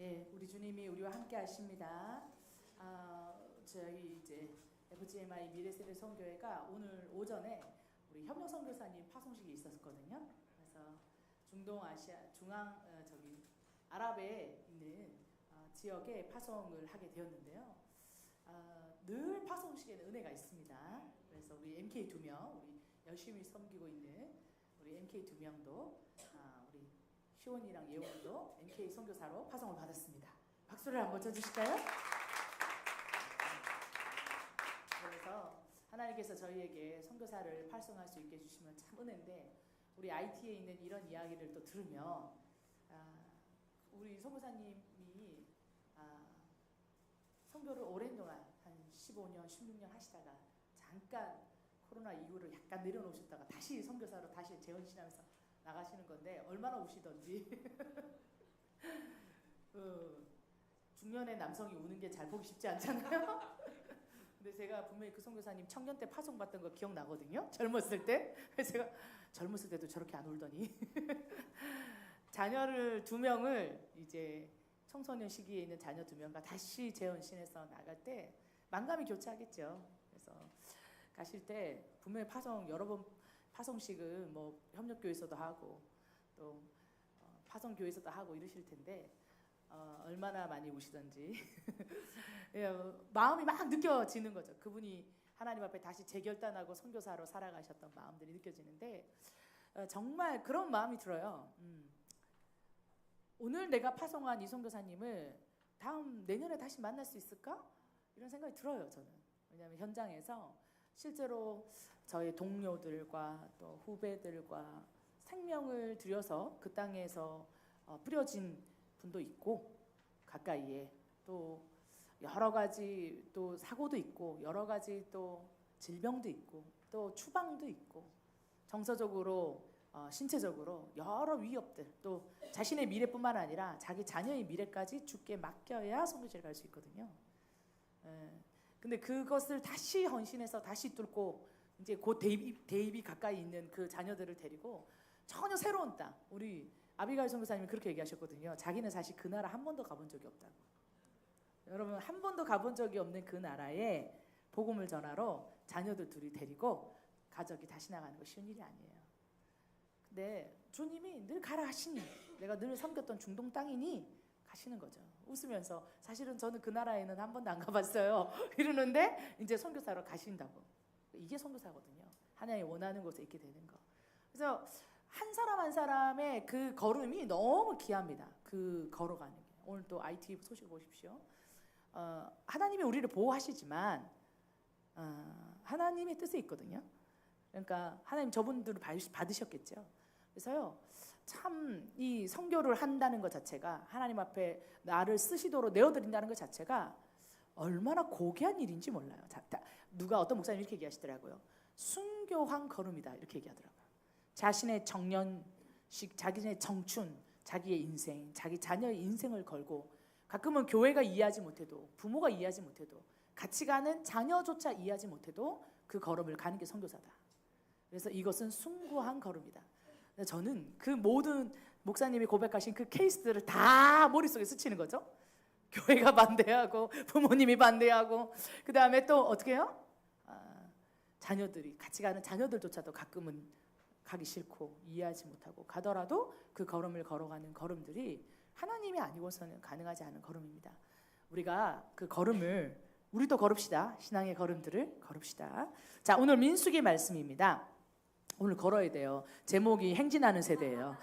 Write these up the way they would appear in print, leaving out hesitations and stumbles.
예, 우리 주님이 우리와 함께 하십니다. 저희 이제 FGMI 미래세대 선교회가 오늘 오전에 우리 협력 선교사님 파송식이 있었거든요. 그래서 중동아시아 아랍에 있는 지역에 파송을 하게 되었는데요. 늘 파송식에는 은혜가 있습니다. 그래서 우리 MK 2명, 우리 열심히 섬기고 있는 우리 MK 2명도 우리 시온이랑 예원도 MK 선교사로 파송을 받았습니다. 박수를 한번 쳐주실까요? 그래서 하나님께서 저희에게 선교사를 팔송할 수 있게 해주시면 참 은혜인데, 우리 IT에 있는 이런 이야기를 또 들으면 우리 선교사님이 선교를 오랜 동안 한 15년, 16년 하시다가 잠깐 코로나 이후를 약간 내려놓으셨다가 다시 선교사로 다시 재혼신하면서 나가시는 건데, 얼마나 우시던지 중년의 남성이 우는 게 잘 보기 쉽지 않잖아요. 근데 제가 분명히 그 선교사님 청년 때 파송 받던 거 기억나거든요. 젊었을 때. 제가 젊었을 때도 저렇게 안 울더니 자녀를 2명을 이제 청소년 시기에 있는 자녀 2명과 다시 재혼신해서 나갈 때 만감이 교차하겠죠. 그래서 가실 때 분명히 여러 번 파송식은 뭐 협력교회에서도 하고 또 파송교회에서도 하고 이러실 텐데 얼마나 많이 우시던지 마음이 막 느껴지는 거죠. 그분이 하나님 앞에 다시 재결단하고 선교사로 살아가셨던 마음들이 느껴지는데 정말 그런 마음이 들어요. 오늘 내가 파송한 이 선교사님을 내년에 다시 만날 수 있을까? 이런 생각이 들어요, 저는. 왜냐하면 현장에서 실제로 저희 동료들과 또 후배들과 생명을 들여서 그 땅에서 뿌려진 분도 있고, 가까이에 또 여러 가지 또 사고도 있고, 여러 가지 또 질병도 있고, 또 추방도 있고, 정서적으로 신체적으로 여러 위협들, 또 자신의 미래뿐만 아니라 자기 자녀의 미래까지 주께 맡겨야 선교지를 갈 수 있거든요. 근데 그것을 다시 헌신해서 다시 뚫고 이제 곧 대입이 가까이 있는 그 자녀들을 데리고 전혀 새로운 땅, 우리 아비가일 선교사님이 그렇게 얘기하셨거든요. 자기는 사실 그 나라 한 번도 가본 적이 없다고. 여러분, 한 번도 가본 적이 없는 그 나라에 복음을 전하러 자녀들 둘이 데리고 가족이 다시 나가는 거 쉬운 일이 아니에요. 근데 주님이 늘 가라 하시니, 내가 늘 섬겼던 중동 땅이니 가시는 거죠. 웃으면서 사실은 저는 그 나라에는 한 번도 안 가봤어요. 이러는데 이제 선교사로 가신다고. 이게 선교사거든요. 하나님이 원하는 곳에 있게 되는 거. 그래서 한 사람 한 사람의 그 걸음이 너무 귀합니다. 그 걸어가는 게. 오늘 또 IT 소식 보십시오. 하나님이 우리를 보호하시지만 하나님의 뜻이 있거든요. 그러니까 하나님 저분들을 받으셨겠죠. 그래서요, 참 이 선교를 한다는 것 자체가, 하나님 앞에 나를 쓰시도록 내어드린다는 것 자체가 얼마나 고귀한 일인지 몰라요. 누가 어떤 목사님이 이렇게 얘기하시더라고요. 순교한 걸음이다, 이렇게 얘기하더라고요. 자신의 정년식, 자기의 청춘, 자기의 인생, 자기 자녀의 인생을 걸고, 가끔은 교회가 이해하지 못해도, 부모가 이해하지 못해도, 같이 가는 자녀조차 이해하지 못해도 그 걸음을 가는 게 선교사다. 그래서 이것은 숭고한 걸음이다. 저는 그 모든 목사님이 고백하신 그 케이스들을 다 머릿속에 스치는 거죠. 교회가 반대하고, 부모님이 반대하고, 그 다음에 또 어떻게 해요? 자녀들이, 같이 가는 자녀들조차도 가끔은 가기 싫고 이해하지 못하고, 가더라도 그 걸음을 걸어가는 걸음들이 하나님이 아니고서는 가능하지 않은 걸음입니다. 우리가 그 걸음을, 우리도 걸읍시다. 신앙의 걸음들을 걸읍시다. 자, 오늘 민수기 말씀입니다. 오늘 걸어야 돼요. 제목이 행진하는 세대예요.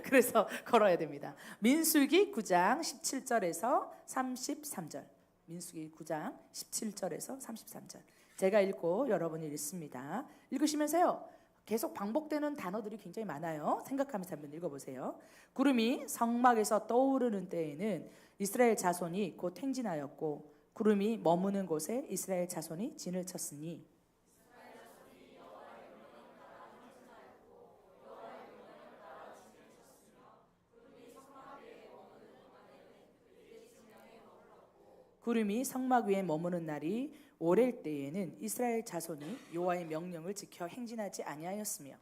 그래서 걸어야 됩니다. 민수기 9장 17절에서 33절. 민수기 9장 17절에서 33절. 제가 읽고 여러분이 읽습니다. 읽으시면서요, 계속 반복되는 단어들이 굉장히 많아요. 생각하면서 한번 읽어보세요. 구름이 성막에서 떠오르는 때에는 이스라엘 자손이 곧 행진하였고, 구름이 머무는 곳에 이스라엘 자손이 진을 쳤으니, 구름이 성막 위에 머무는 날이 오랠 때에는 이스라엘 자손이 여호와의 명령을 지켜 행진하지 아니하였으며,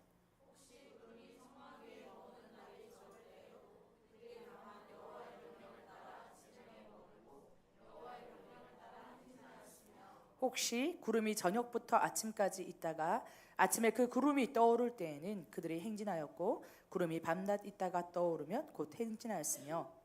혹시 구름이 저녁부터 아침까지 있다가 아침에 그 구름이 떠오를 때에는 그들이 행진하였고 구름이 밤낮 있다가 떠오르면 곧 행진하였으며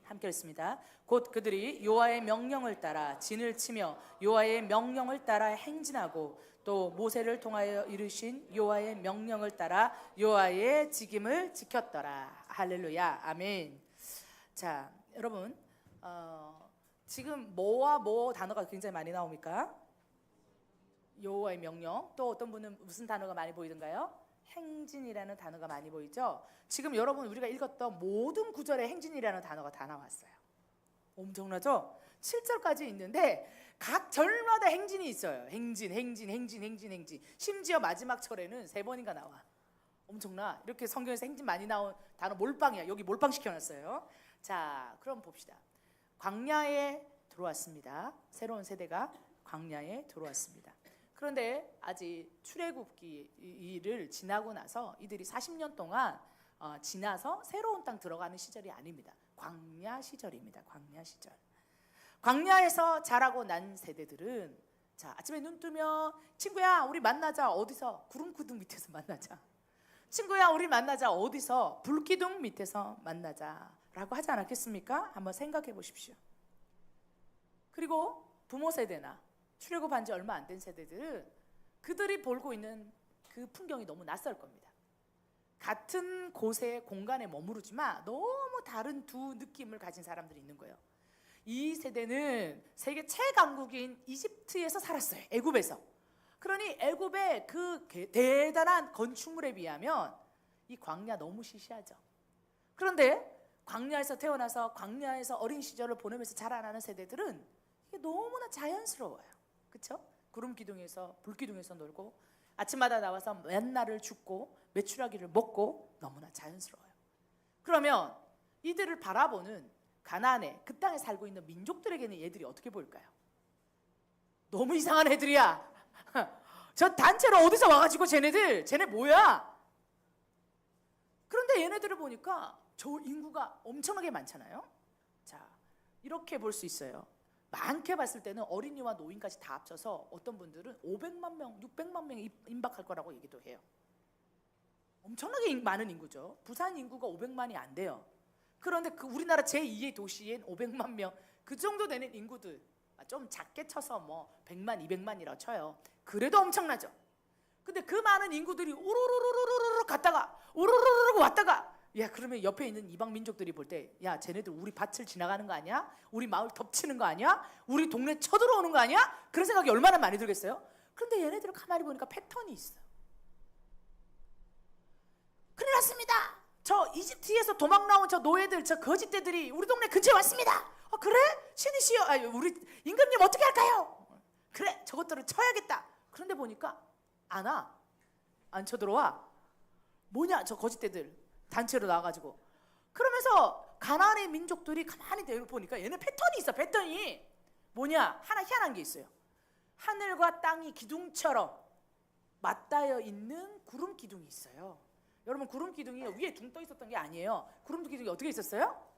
함께 읽습니다. 곧 그들이 여호와의 명령을 따라 진을 치며 여호와의 명령을 따라 행진하고 또 모세를 통하여 이르신 여호와의 명령을 따라 여호와의 직임을 지켰더라. 할렐루야, 아멘. 자, 여러분, 지금 뭐와 뭐 단어가 굉장히 많이 나옵니까? 여호와의 명령. 또 어떤 분은 무슨 단어가 많이 보이던가요? 행진이라는 단어가 많이 보이죠? 지금 여러분 우리가 읽었던 모든 구절에 행진이라는 단어가 다 나왔어요. 엄청나죠? 7절까지 있는데 각 절마다 행진이 있어요. 행진. 심지어 마지막 절에는 3번인가 나와. 엄청나. 이렇게 성경에서 행진 많이 나온 단어 몰빵이야. 여기 몰빵 시켜놨어요. 자, 그럼 봅시다. 광야에 들어왔습니다. 새로운 세대가 광야에 들어왔습니다. 그런데 아직 출애굽기를 지나고 나서 이들이 40년 동안 지나서 새로운 땅 들어가는 시절이 아닙니다. 광야 시절입니다. 광야 시절. 광야에서 자라고 난 세대들은 자, 아침에 눈 뜨면 친구야 우리 만나자. 어디서? 구름기둥 밑에서 만나자. 친구야 우리 만나자. 어디서? 불기둥 밑에서 만나자 라고 하지 않았겠습니까? 한번 생각해 보십시오. 그리고 부모 세대나 출애굽한 지 얼마 안 된 세대들은 그들이 보고 있는 그 풍경이 너무 낯설 겁니다. 같은 곳에 공간에 머무르지만 너무 다른 두 느낌을 가진 사람들이 있는 거예요. 이 세대는 세계 최강국인 이집트에서 살았어요. 애굽에서. 그러니 애굽의 그 대단한 건축물에 비하면 이 광야 너무 시시하죠. 그런데 광야에서 태어나서 광야에서 어린 시절을 보내면서 자라나는 세대들은 이게 너무나 자연스러워요. 그렇죠? 구름 기둥에서 불기둥에서 놀고 아침마다 나와서 맨날을 줍고 메추라기를 먹고 너무나 자연스러워요. 그러면 이들을 바라보는 가나안에 그 땅에 살고 있는 민족들에게는 얘들이 어떻게 보일까요? 너무 이상한 애들이야. 저 단체로 어디서 와가지고 쟤네 뭐야? 그런데 얘네들을 보니까 저 인구가 엄청나게 많잖아요. 자, 이렇게 볼 수 있어요. 많게 봤을 때는 어린이와 노인까지 다 합쳐서 어떤 분들은 500만 명, 600만 명이 임박할 거라고 얘기도 해요. 엄청나게 많은 인구죠. 부산 인구가 500만이 안 돼요. 그런데 그 우리나라 제2의 도시엔 500만 명 그 정도 되는 인구들 좀 작게 쳐서 뭐 100만, 200만이라고 쳐요. 그래도 엄청나죠. 근데 그 많은 인구들이 우르르르르르 갔다가 우르르르 왔다가 야 그러면 옆에 있는 이방 민족들이 볼 때 야 쟤네들 우리 밭을 지나가는 거 아니야? 우리 마을 덮치는 거 아니야? 우리 동네 쳐들어오는 거 아니야? 그런 생각이 얼마나 많이 들겠어요? 그런데 얘네들을 가만히 보니까 패턴이 있어요. 큰일 났습니다. 저 이집트에서 도망 나온 저 노예들 저 거짓대들이 우리 동네 근처에 왔습니다. 그래? 신이시여 우리 임금님 어떻게 할까요? 그래 저것들을 쳐야겠다. 그런데 보니까 안 쳐들어와. 뭐냐 저 거짓대들 단체로 나와가지고. 그러면서 가나안의 민족들이 가만히 보니까 얘네 패턴이 있어. 패턴이 뭐냐 하나 희한한 게 있어요. 하늘과 땅이 기둥처럼 맞닿아 있는 구름 기둥이 있어요. 여러분 구름 기둥이 위에 둥 떠 있었던 게 아니에요. 구름 기둥이 어떻게 있었어요?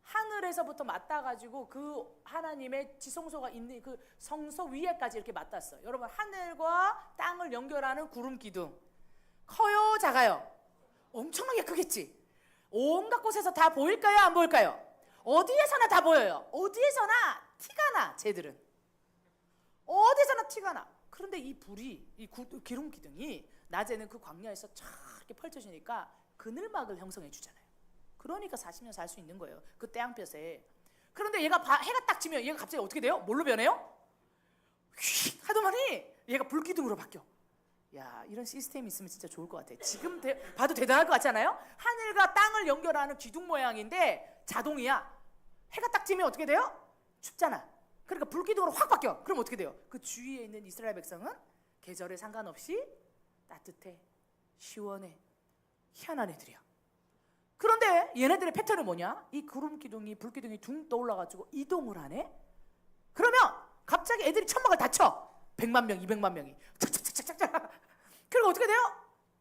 하늘에서부터 맞닿아가지고 그 하나님의 지성소가 있는 그 성소 위에까지 이렇게 맞닿았어요. 여러분 하늘과 땅을 연결하는 구름 기둥 커요 작아요? 엄청나게 크겠지. 온갖 곳에서 다 보일까요 안 보일까요? 어디에서나 다 보여요. 어디에서나 티가 나. 쟤들은 어디서나 티가 나. 그런데 이 불이 이 기름 기둥이 낮에는 그 광야에서 쫙 이렇게 펼쳐지니까 그늘막을 형성해 주잖아요. 그러니까 40년 살 수 있는 거예요. 그 태양볕에. 그런데 얘가 해가 딱 지면 얘가 갑자기 어떻게 돼요? 뭘로 변해요? 휙 하더만이 얘가 불기둥으로 바뀌어. 야 이런 시스템이 있으면 진짜 좋을 것 같아. 지금 봐도 대단할 것 같지 않아요? 하늘과 땅을 연결하는 기둥 모양인데 자동이야. 해가 딱 지면 어떻게 돼요? 춥잖아. 그러니까 불기둥으로 확 바뀌어. 그럼 어떻게 돼요? 그 주위에 있는 이스라엘 백성은 계절에 상관없이 따뜻해, 시원해, 희한한 애들이야. 그런데 얘네들의 패턴은 뭐냐? 이 구름 기둥이 불기둥이 둥 떠올라가지고 이동을 하네. 그러면 갑자기 애들이 천막을 다 쳐. 100만 명, 200만 명이 착착착착착. 그리고 어떻게 돼요?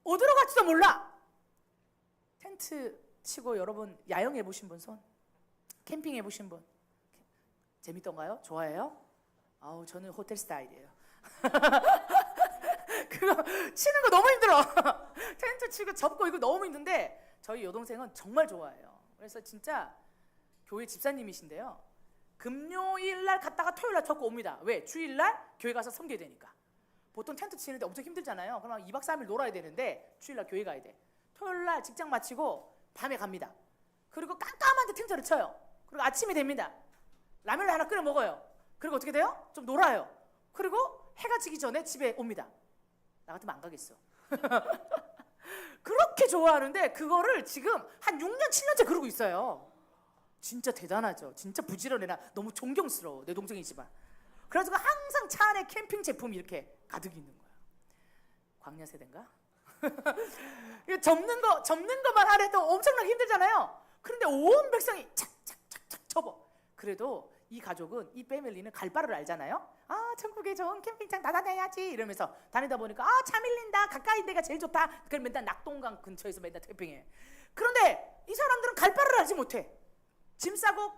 어디로 갈지도 몰라. 텐트 치고 여러분 야영 해보신 분 손? 캠핑 해보신 분? 재밌던가요? 좋아해요? 아우 저는 호텔 스타일이에요. 그거 치는 거 너무 힘들어. 텐트 치고 접고 이거 너무 힘든데 저희 여동생은 정말 좋아해요. 그래서 진짜 교회 집사님이신데요. 금요일 날 갔다가 토요일 날 접고 옵니다. 왜? 주일 날 교회 가서 섬겨야 되니까. 보통 텐트 치는데 엄청 힘들잖아요. 그럼 2박 3일 놀아야 되는데 주일 날 교회 가야 돼. 토요일 날 직장 마치고 밤에 갑니다. 그리고 깜깜한데 텐트를 쳐요. 그리고 아침이 됩니다. 라면을 하나 끓여 먹어요. 그리고 어떻게 돼요? 좀 놀아요. 그리고 해가 지기 전에 집에 옵니다. 나 같으면 안 가겠어. 그렇게 좋아하는데 그거를 지금 한 6년 7년째 그러고 있어요. 진짜 대단하죠. 진짜 부지런해. 나 너무 존경스러워. 내 동생이지만. 그래가지고 항상 차 안에 캠핑 제품이 이렇게 가득 있는 거야. 광야 세대인가? 접는 것만 하래도 엄청나게 힘들잖아요. 그런데 온 백성이 착착착착 접어. 그래도 이 가족은, 이 패밀리는 갈 바를 알잖아요. 아, 천국에 좋은 캠핑장 다다녀야지 이러면서 다니다 보니까 아, 차 밀린다. 가까이 데가 제일 좋다. 그럼 맨날 낙동강 근처에서 맨날 캠핑해. 그런데 이 사람들은 갈 바를 알지 못해. 짐 싸고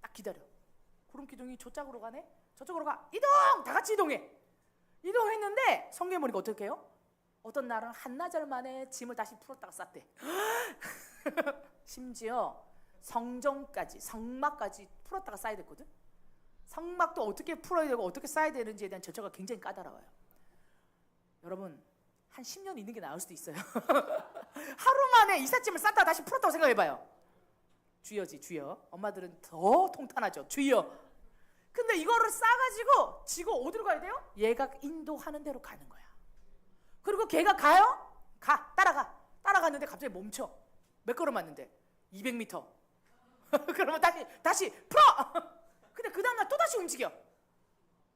딱 기다려. 구름기둥이 저쪽으로 가네? 저쪽으로 가. 이동! 다 같이 이동해. 이동했는데 성경에 보니까 어떻게 해요? 어떤 날은 한나절 만에 짐을 다시 풀었다가 쌌대. 심지어 성전까지, 성막까지 풀었다가 싸야 됐거든. 성막도 어떻게 풀어야 되고 어떻게 싸야 되는지에 대한 절차가 굉장히 까다로워요. 여러분 한 10년 있는 게 나을 수도 있어요. 하루 만에 이삿짐을 쌌다가 다시 풀었다고 생각해봐요. 주여지, 주여. 엄마들은 더 통탄하죠. 주여. 근데 이거를 싸가지고 지고 어디로 가야 돼요? 얘가 인도하는 대로 가는 거야. 그리고 걔가 가요? 가, 따라가. 따라갔는데 갑자기 멈춰. 몇 걸음 왔는데? 200m. 그러면 다시 풀어. 근데 그 다음날 또 다시 움직여.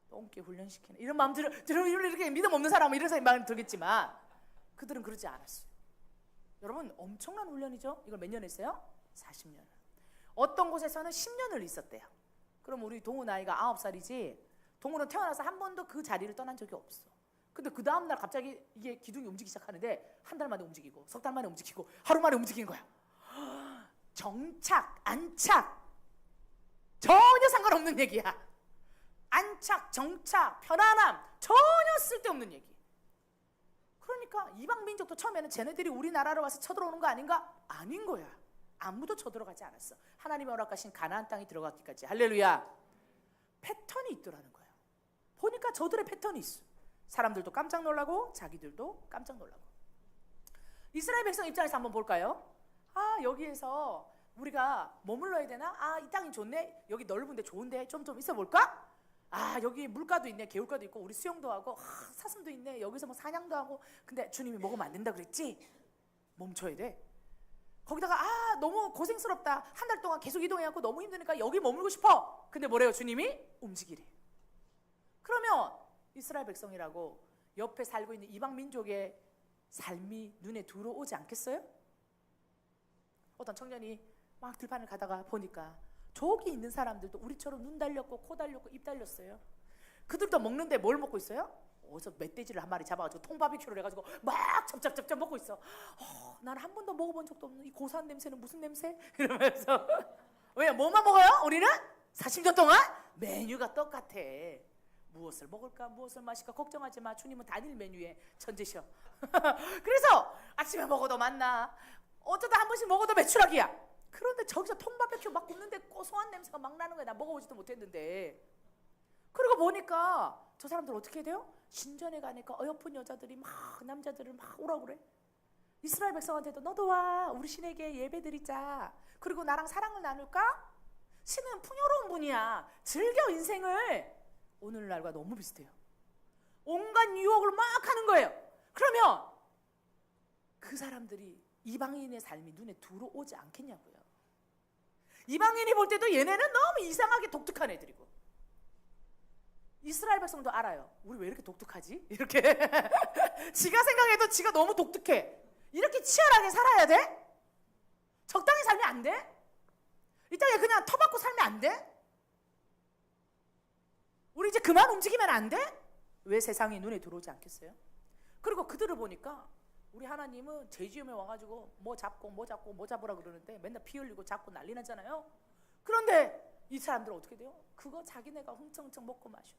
똥개 훈련시키네. 이런 마음 이렇게 믿음 없는 사람은 이런 마음 들겠지만 그들은 그러지 않았어요. 여러분 엄청난 훈련이죠. 이걸 몇 년 했어요? 40년. 어떤 곳에서는 10년을 있었대요. 그럼 우리 동우 나이가 9살이지 동우는 태어나서 한 번도 그 자리를 떠난 적이 없어. 근데 그 다음날 갑자기 이게 기둥이 움직이기 시작하는데 한 달 만에 움직이고 석 달 만에 움직이고 하루 만에 움직이는 거야. 정착, 안착 전혀 상관없는 얘기야. 안착, 정착, 편안함 전혀 쓸데없는 얘기. 그러니까 이방 민족도 처음에는 쟤네들이 우리나라로 와서 쳐들어오는 거 아닌가? 아닌 거야. 아무도 쳐들어가지 않았어. 하나님의 허락하신 가나안 땅이 들어갔기까지. 할렐루야. 패턴이 있더라는 거예요. 보니까 저들의 패턴이 있어. 사람들도 깜짝 놀라고 자기들도 깜짝 놀라고. 이스라엘 백성 입장에서 한번 볼까요? 아, 여기에서 우리가 머물러야 되나? 아, 이 땅이 좋네. 여기 넓은데 좋은데 좀 있어 볼까? 아, 여기 물가도 있네. 개울가도 있고 우리 수영도 하고 사슴도 있네. 여기서 뭐 사냥도 하고. 근데 주님이 먹으면 안 된다 그랬지? 멈춰야 돼. 거기다가 아, 너무 고생스럽다. 한 달 동안 계속 이동해갖고 너무 힘드니까 여기 머물고 싶어. 근데 뭐래요? 주님이 움직이래. 그러면 이스라엘 백성이라고 옆에 살고 있는 이방 민족의 삶이 눈에 들어오지 않겠어요? 어떤 청년이 막 들판을 가다가 보니까 저기 있는 사람들도 우리처럼 눈 달렸고 코 달렸고 입 달렸어요. 그들도 먹는데 뭘 먹고 있어요? 어디서 멧돼지를 한 마리 잡아가지고 통바비큐를 해가지고 막 찹찹찹찹 먹고 있어. 난 한 번도 먹어본 적도 없는 이 고소한 냄새는 무슨 냄새? 이러면서 왜 뭐만 먹어요? 우리는 40년 동안 메뉴가 똑같아. 무엇을 먹을까 무엇을 마실까 걱정하지 마. 주님은 단일 메뉴에 천재셔. 그래서 아침에 먹어도 맛나. 어쩌다 한 번씩 먹어도 매출학이야. 그런데 저기서 통바비큐 막 굽는데 고소한 냄새가 막 나는 거야. 나 먹어보지도 못했는데. 그러고 보니까 저 사람들 어떻게 돼요? 신전에 가니까 어여쁜 여자들이 막 남자들을 막 오라고 그래. 이스라엘 백성한테도 너도 와. 우리 신에게 예배 드리자. 그리고 나랑 사랑을 나눌까? 신은 풍요로운 분이야. 즐겨 인생을. 오늘날과 너무 비슷해요. 온갖 유혹을 막 하는 거예요. 그러면 그 사람들이 이방인의 삶이 눈에 들어오지 않겠냐고요. 이방인이 볼 때도 얘네는 너무 이상하게 독특한 애들이고 이스라엘 백성도 알아요. 우리 왜 이렇게 독특하지? 이렇게 지가 생각해도 지가 너무 독특해. 이렇게 치열하게 살아야 돼? 적당히 살면 안 돼? 이 땅에 그냥 터받고 살면 안 돼? 우리 이제 그만 움직이면 안 돼? 왜 세상이 눈에 들어오지 않겠어요? 그리고 그들을 보니까 우리 하나님은 제지음에 와가지고 뭐 잡고 뭐 잡고 뭐 잡으라 그러는데 맨날 피 흘리고 잡고 난리 나잖아요. 그런데 이 사람들은 어떻게 돼요? 그거 자기네가 흥청흥청 먹고 마셔.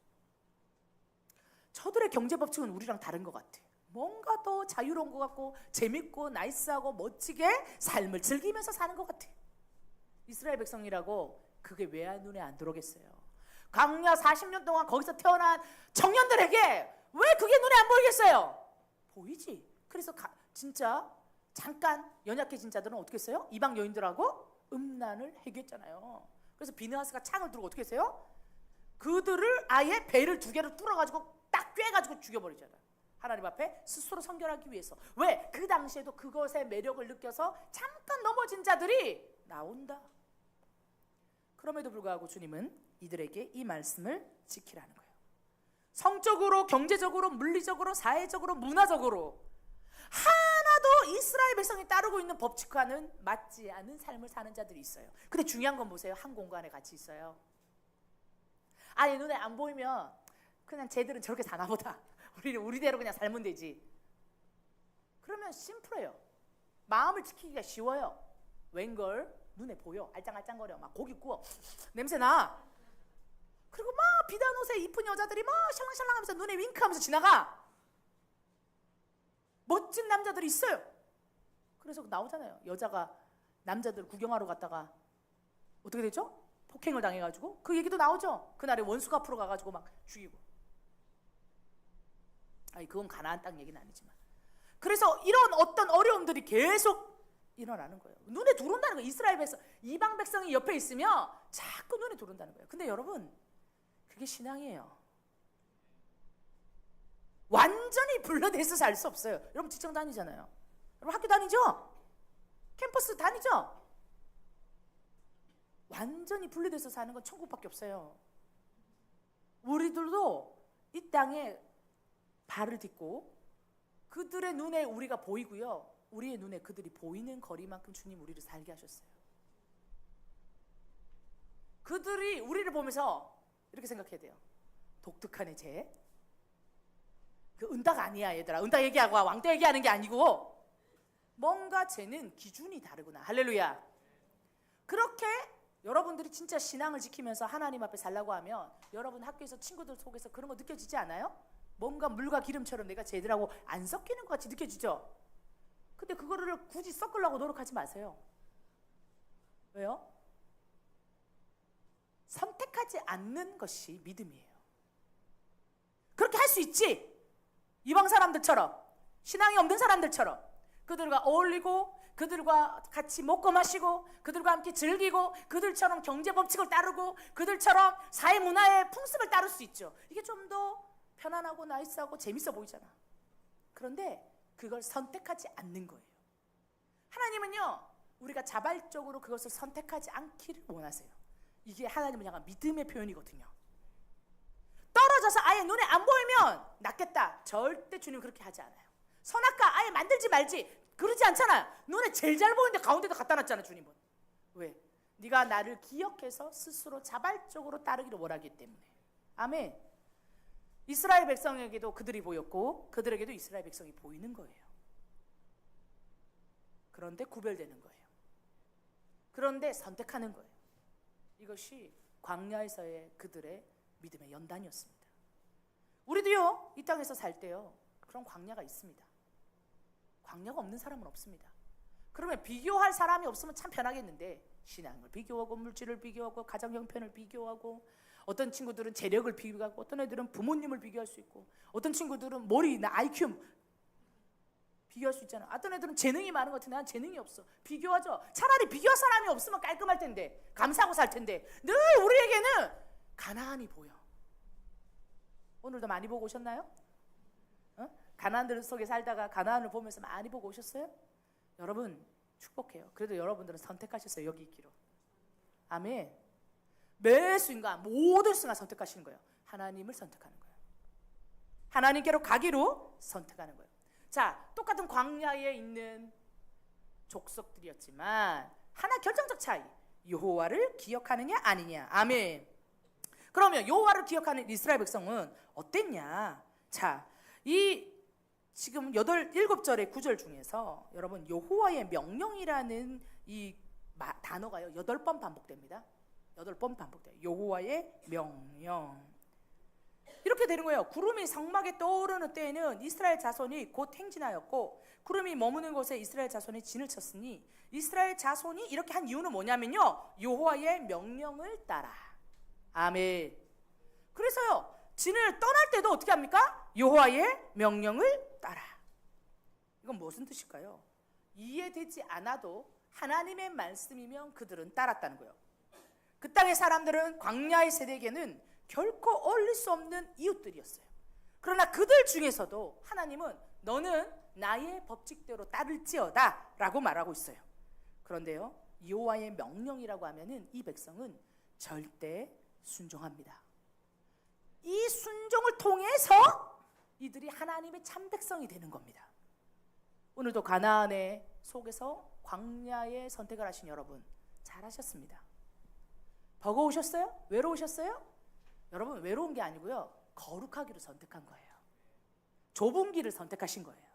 저들의 경제 법칙은 우리랑 다른 것 같아. 뭔가 더 자유로운 것 같고 재밌고 나이스하고 멋지게 삶을 즐기면서 사는 것 같아. 이스라엘 백성이라고 그게 왜 눈에 안 들어오겠어요? 광야 40년 동안 거기서 태어난 청년들에게 왜 그게 눈에 안 보이겠어요? 보이지. 그래서 진짜 잠깐 연약해진 자들은 어떻게 했어요? 이방 여인들하고 음란을 해결했잖아요. 그래서 비느하스가 창을 들고 어떻게 했어요? 그들을 아예 배를 두 개를 뚫어가지고 딱 꿰가지고 죽여버리잖아요. 하나님 앞에 스스로 선결하기 위해서. 왜? 그 당시에도 그것의 매력을 느껴서 잠깐 넘어진 자들이 나온다. 그럼에도 불구하고 주님은 이들에게 이 말씀을 지키라는 거예요. 성적으로, 경제적으로, 물리적으로, 사회적으로, 문화적으로 하나도 이스라엘 백성이 따르고 있는 법칙과는 맞지 않은 삶을 사는 자들이 있어요. 근데 중요한 건 보세요. 한 공간에 같이 있어요. 아예 눈에 안 보이면 그냥 쟤들은 저렇게 사나 보다. 우리대로 그냥 살면 되지. 그러면 심플해요. 마음을 지키기가 쉬워요. 웬걸 눈에 보여. 알짱알짱거려. 막 고기 구워. 냄새나. 그리고 막 비단 옷에 이쁜 여자들이 막 샬랑샬랑하면서 눈에 윙크하면서 지나가. 멋진 남자들이 있어요. 그래서 나오잖아요. 여자가 남자들 구경하러 갔다가 어떻게 되죠? 폭행을 당해가지고 그 얘기도 나오죠. 그날에 원수가 앞으로 가가지고 막 죽이고. 아니 그건 가나안 땅 얘기는 아니지만. 그래서 이런 어떤 어려움들이 계속 일어나는 거예요. 눈에 들어온다는 거예요. 이스라엘 백성, 이방 백성이 옆에 있으면 자꾸 눈에 들어온다는 거예요. 근데 여러분 그게 신앙이에요. 완전히 블러드에서 살 수 없어요. 여러분 직장 다니잖아요. 여러분 학교 다니죠? 캠퍼스 다니죠? 완전히 분리돼서 사는 건 천국밖에 없어요. 우리들도 이 땅에 발을 딛고 그들의 눈에 우리가 보이고요. 우리의 눈에 그들이 보이는 거리만큼 주님 우리를 살게 하셨어요. 그들이 우리를 보면서 이렇게 생각해야 돼요. 독특하네 쟤. 그 은따가 아니야 얘들아. 은따 얘기하고 왕따 얘기하는 게 아니고 뭔가 쟤는 기준이 다르구나. 할렐루야. 그렇게 여러분들이 진짜 신앙을 지키면서 하나님 앞에 살라고 하면 여러분 학교에서 친구들 속에서 그런 거 느껴지지 않아요? 뭔가 물과 기름처럼 내가 쟤들하고 안 섞이는 것 같이 느껴지죠? 근데 그거를 굳이 섞으려고 노력하지 마세요. 왜요? 선택하지 않는 것이 믿음이에요. 그렇게 할 수 있지. 이방 사람들처럼, 신앙이 없는 사람들처럼 그들과 어울리고 그들과 같이 먹고 마시고 그들과 함께 즐기고 그들처럼 경제 법칙을 따르고 그들처럼 사회 문화의 풍습을 따를 수 있죠. 이게 좀 더 편안하고 나이스하고 재밌어 보이잖아. 그런데 그걸 선택하지 않는 거예요. 하나님은요 우리가 자발적으로 그것을 선택하지 않기를 원하세요. 이게 하나님을 향한 믿음의 표현이거든요. 떨어져서 아예 눈에 안 보이면 낫겠다. 절대 주님 그렇게 하지 않아요. 선악과 아예 만들지 말지 그러지 않잖아요. 눈에 제일 잘 보이는데 가운데다 갖다 놨잖아 주님은. 왜? 네가 나를 기억해서 스스로 자발적으로 따르기를 원하기 때문에. 아멘. 이스라엘 백성에게도 그들이 보였고 그들에게도 이스라엘 백성이 보이는 거예요. 그런데 구별되는 거예요. 그런데 선택하는 거예요. 이것이 광야에서의 그들의 믿음의 연단이었습니다. 우리도요 이 땅에서 살 때요 그런 광야가 있습니다. 광야가 없는 사람은 없습니다. 그러면 비교할 사람이 없으면 참 편하겠는데 신앙을 비교하고 물질을 비교하고 가정 형편을 비교하고 어떤 친구들은 재력을 비교하고 어떤 애들은 부모님을 비교할 수 있고 어떤 친구들은 머리나 IQ 비교할 수 있잖아. 어떤 애들은 재능이 많은 것 같은데 난 재능이 없어. 비교하죠. 차라리 비교할 사람이 없으면 깔끔할 텐데 감사하고 살 텐데 늘 우리에게는 가나안이 보여. 오늘도 많이 보고 오셨나요? 가나안들 속에 살다가 가나안을 보면서 많이 보고 오셨어요? 여러분 축복해요. 그래도 여러분들은 선택하셨어요. 여기 있기로. 아멘. 매 순간 모든 순간 선택하시는 거예요. 하나님을 선택하는 거예요. 하나님께로 가기로 선택하는 거예요. 자, 똑같은 광야에 있는 족속들이었지만 하나 결정적 차이. 여호와를 기억하느냐 아니냐. 아멘. 그러면 여호와를 기억하는 이스라엘 백성은 어땠냐? 자, 이 지금 7절의 구절 중에서 여러분 여호와의 명령이라는 이 단어가요 8번 반복됩니다. 8번 반복돼요. 여호와의 명령. 이렇게 되는 거예요. 구름이 성막에 떠오르는 때에는 이스라엘 자손이 곧 행진하였고 구름이 머무는 곳에 이스라엘 자손이 진을 쳤으니 이스라엘 자손이 이렇게 한 이유는 뭐냐면요, 여호와의 명령을 따라. 아멘. 그래서요, 진을 떠날 때도 어떻게 합니까? 여호와의 명령을 따라. 이건 무슨 뜻일까요? 이해되지 않아도 하나님의 말씀이면 그들은 따랐다는 거예요. 그 땅의 사람들은 광야의 세대에게는 결코 어울릴 수 없는 이웃들이었어요. 그러나 그들 중에서도 하나님은 너는 나의 법칙대로 따를지어다 라고 말하고 있어요. 그런데요, 여호와의 명령이라고 하면은 이 백성은 절대 순종합니다. 이 순종을 통해서 이들이 하나님의 참 백성이 되는 겁니다. 오늘도 가나안의 속에서 광야의 선택을 하신 여러분 잘하셨습니다. 버거우셨어요? 외로우셨어요? 여러분 외로운 게 아니고요, 거룩하기를 선택한 거예요. 좁은 길을 선택하신 거예요.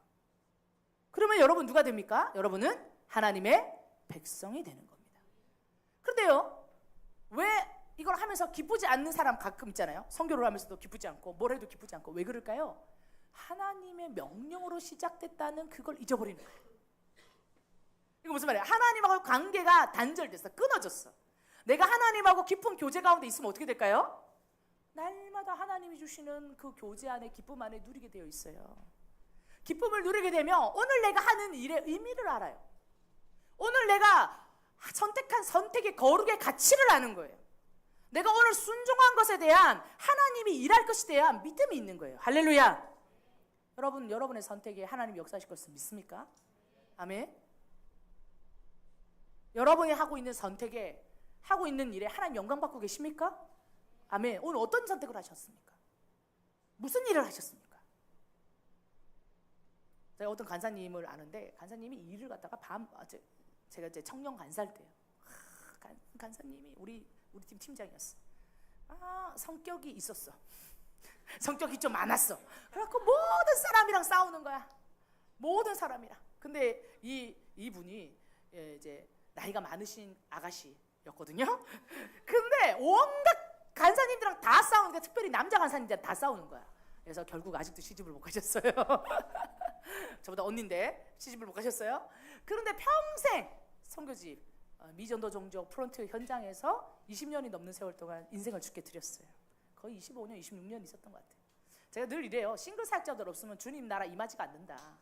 그러면 여러분 누가 됩니까? 여러분은 하나님의 백성이 되는 겁니다. 그런데요, 왜 이걸 하면서 기쁘지 않는 사람 가끔 있잖아요. 선교를 하면서도 기쁘지 않고 뭘 해도 기쁘지 않고. 왜 그럴까요? 하나님의 명령으로 시작됐다는 그걸 잊어버리는 거예요. 이거 무슨 말이에요? 하나님하고 관계가 단절됐어, 끊어졌어. 내가 하나님하고 깊은 교제 가운데 있으면 어떻게 될까요? 날마다 하나님이 주시는 그 교제 안에, 기쁨 안에 누리게 되어 있어요. 기쁨을 누리게 되면 오늘 내가 하는 일의 의미를 알아요. 오늘 내가 선택한 선택의 거룩의 가치를 아는 거예요. 내가 오늘 순종한 것에 대한 하나님이 일할 것에 대한 믿음이 있는 거예요. 할렐루야. 여러분, 여러분의 선택에 하나님이 역사하실 것을 믿습니까? 아멘. 여러분이 하고 있는 선택에, 하고 있는 일에 하나님 영광 받고 계십니까? 아멘. 오늘 어떤 선택을 하셨습니까? 무슨 일을 하셨습니까? 제가 어떤 간사님을 아는데, 간사님이 일을 갖다가 제가 이제 청년 간사일 때요. 간사님이 우리 팀 팀장이었어. 성격이 있었어. 성격이 좀 많았어. 그래갖고 모든 사람이랑 싸우는 거야. 모든 사람이랑. 근데 이분이 이제 나이가 많으신 아가씨였거든요. 근데 온갖 간사님들랑 다 싸우니까, 특별히 남자 간사님들 다 싸우는 거야. 그래서 결국 아직도 시집을 못 가셨어요. 저보다 언니인데 시집을 못 가셨어요. 그런데 평생 선교집, 미전도 종족 프론트 현장에서 20년이 넘는 세월 동안 인생을 주께 드렸어요. 거의 25년, 26년 있었던 것 같아요. 제가 늘 이래요. 싱글 사역자들 없으면 주님 나라 임하지가 않는다.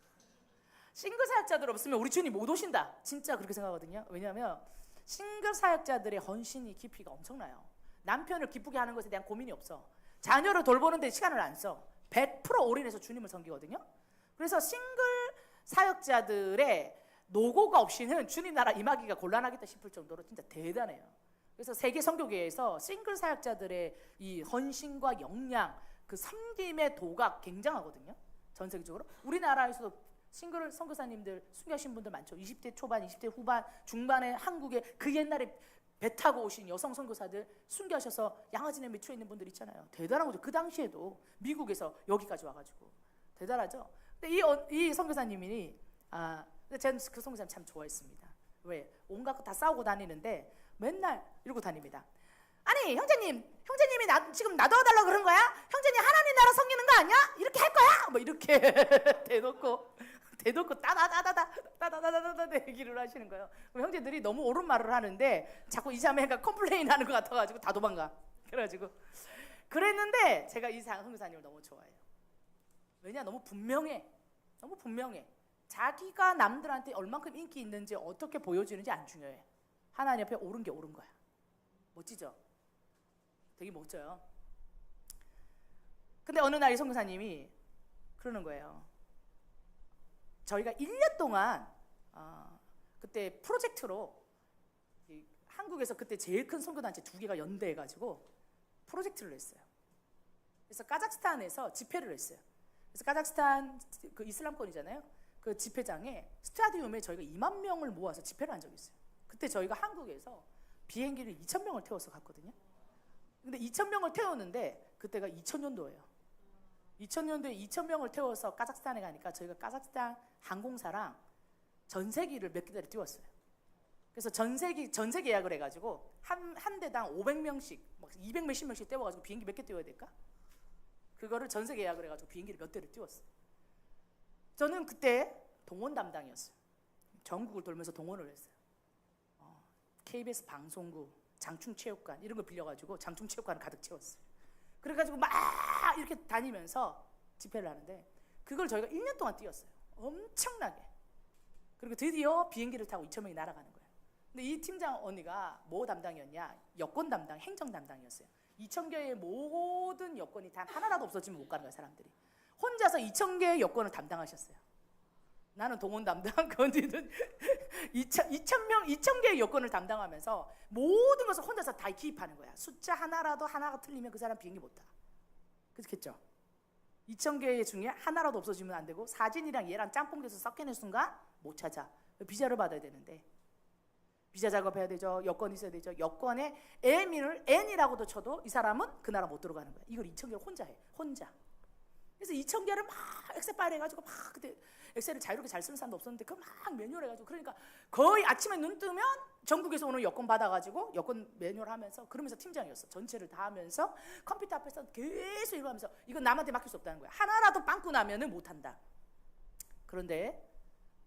싱글 사역자들 없으면 우리 주님 못 오신다. 진짜 그렇게 생각하거든요. 왜냐하면 싱글 사역자들의 헌신이 깊이가 엄청나요. 남편을 기쁘게 하는 것에 대한 고민이 없어. 자녀를 돌보는 데 시간을 안 써. 100% 올인해서 주님을 섬기거든요. 그래서 싱글 사역자들의 노고가 없이는 주님 나라 임하기가 곤란하겠다 싶을 정도로 진짜 대단해요. 그래서 세계 선교계에서 싱글 사역자들의 이 헌신과 역량, 그 섬김의 도가 굉장하거든요. 전 세계적으로. 우리나라에서도 싱글 선교사님들 순교하신 분들 많죠. 20대 초반, 20대 후반, 중반에 한국에 그 옛날에 배 타고 오신 여성 선교사들 순교하셔서 양아지네 맺혀 있는 분들 있잖아요. 대단한 거죠. 그 당시에도 미국에서 여기까지 와가지고 대단하죠. 근데 이 선교사님이 저는 그 선교사님 참 좋아했습니다. 왜? 온갖 거 다 싸우고 다니는데 맨날 이러고 다닙니다. 아니 형제님이 지금 나 도와달라고 그런 거야? 형제님 하나님 나라 섬기는 거 아니야? 이렇게 할 거야? 뭐 이렇게 대놓고 따다다다다 얘기를 하시는 거예요. 그럼 형제들이 너무 옳은 말을 하는데 자꾸 이 자매가 컴플레인 하는 것 같아가지고 다 도망가. 그래가지고 그랬는데 제가 이 선교사님을 너무 좋아해요. 왜냐? 너무 분명해. 자기가 남들한테 얼만큼 인기 있는지 어떻게 보여주는지 안 중요해. 하나님 앞에 옳은 게 옳은 거야. 멋지죠? 되게 멋져요. 근데 어느 날 이 선교사님이 그러는 거예요. 저희가 1년 동안 그때 프로젝트로 한국에서 그때 제일 큰 선교단체 2개가 연대해가지고 프로젝트를 했어요. 그래서 카자흐스탄에서 집회를 했어요. 그래서 카자흐스탄 그 이슬람권이잖아요. 그 집회장에 스타디움에 저희가 2만 명을 모아서 집회를 한 적이 있어요. 그때 저희가 한국에서 비행기를 2,000명을 태워서 갔거든요. 근데 2,000명을 태웠는데 그때가 2000년도예요. 2000년도에 2000명을 태워서 카자흐스탄에 가니까 저희가 카자흐스탄 항공사랑 전세기를 몇 개를 띄웠어요. 그래서 전세기 예약을 해가지고 한 대당 500명씩, 막 200 몇십 명씩 떼워가지고 비행기 몇 개 띄워야 될까? 그거를 전세기 예약을 해가지고 비행기를 몇 대를 띄웠어요. 저는 그때 동원 담당이었어요. 전국을 돌면서 동원을 했어요. KBS 방송국, 장충체육관 이런 거 빌려가지고 장충체육관을 가득 채웠어요. 그래가지고 막 이렇게 다니면서 집회를 하는데 그걸 저희가 1년 동안 뛰었어요. 엄청나게. 그리고 드디어 비행기를 타고 2,000명이 날아가는 거예요. 근데 이 팀장 언니가 뭐 담당이었냐? 여권 담당, 행정 담당이었어요. 2,000개의 모든 여권이 단 하나라도 없어지면 못 가는 거예요, 사람들이. 혼자서 2,000개의 여권을 담당하셨어요. 나는 동원 담당, 그 언니는 2,000개의 여권을 담당하면서 모든 것을 혼자서 다 기입하는 거야. 숫자 하나가 틀리면 그 사람 비행기 못 타. 그렇겠죠? 2,000개 중에 하나라도 없어지면 안 되고 사진이랑 얘랑 짬뽕돼서 섞여낸 순간 못 찾아. 비자를 받아야 되는데 비자 작업해야 되죠. 여권 있어야 되죠. 여권에 N이라고도 쳐도 이 사람은 그 나라 못 들어가는 거야. 이걸 2,000개를 혼자 해. 혼자. 그래서 2,000개를 막 엑셀 파일 해가지고 막 그때 엑셀을 자유롭게 잘 쓰는 사람도 없었는데 그걸 막 매뉴얼 해가지고 그러니까 거의 아침에 눈 뜨면 전국에서 오는 여권 받아가지고 여권 매뉴얼 하면서 그러면서 팀장이었어. 전체를 다 하면서 컴퓨터 앞에서 계속 이거 하면서 이건 남한테 맡길 수 없다는 거야. 하나라도 빵꾸 나면은 못한다. 그런데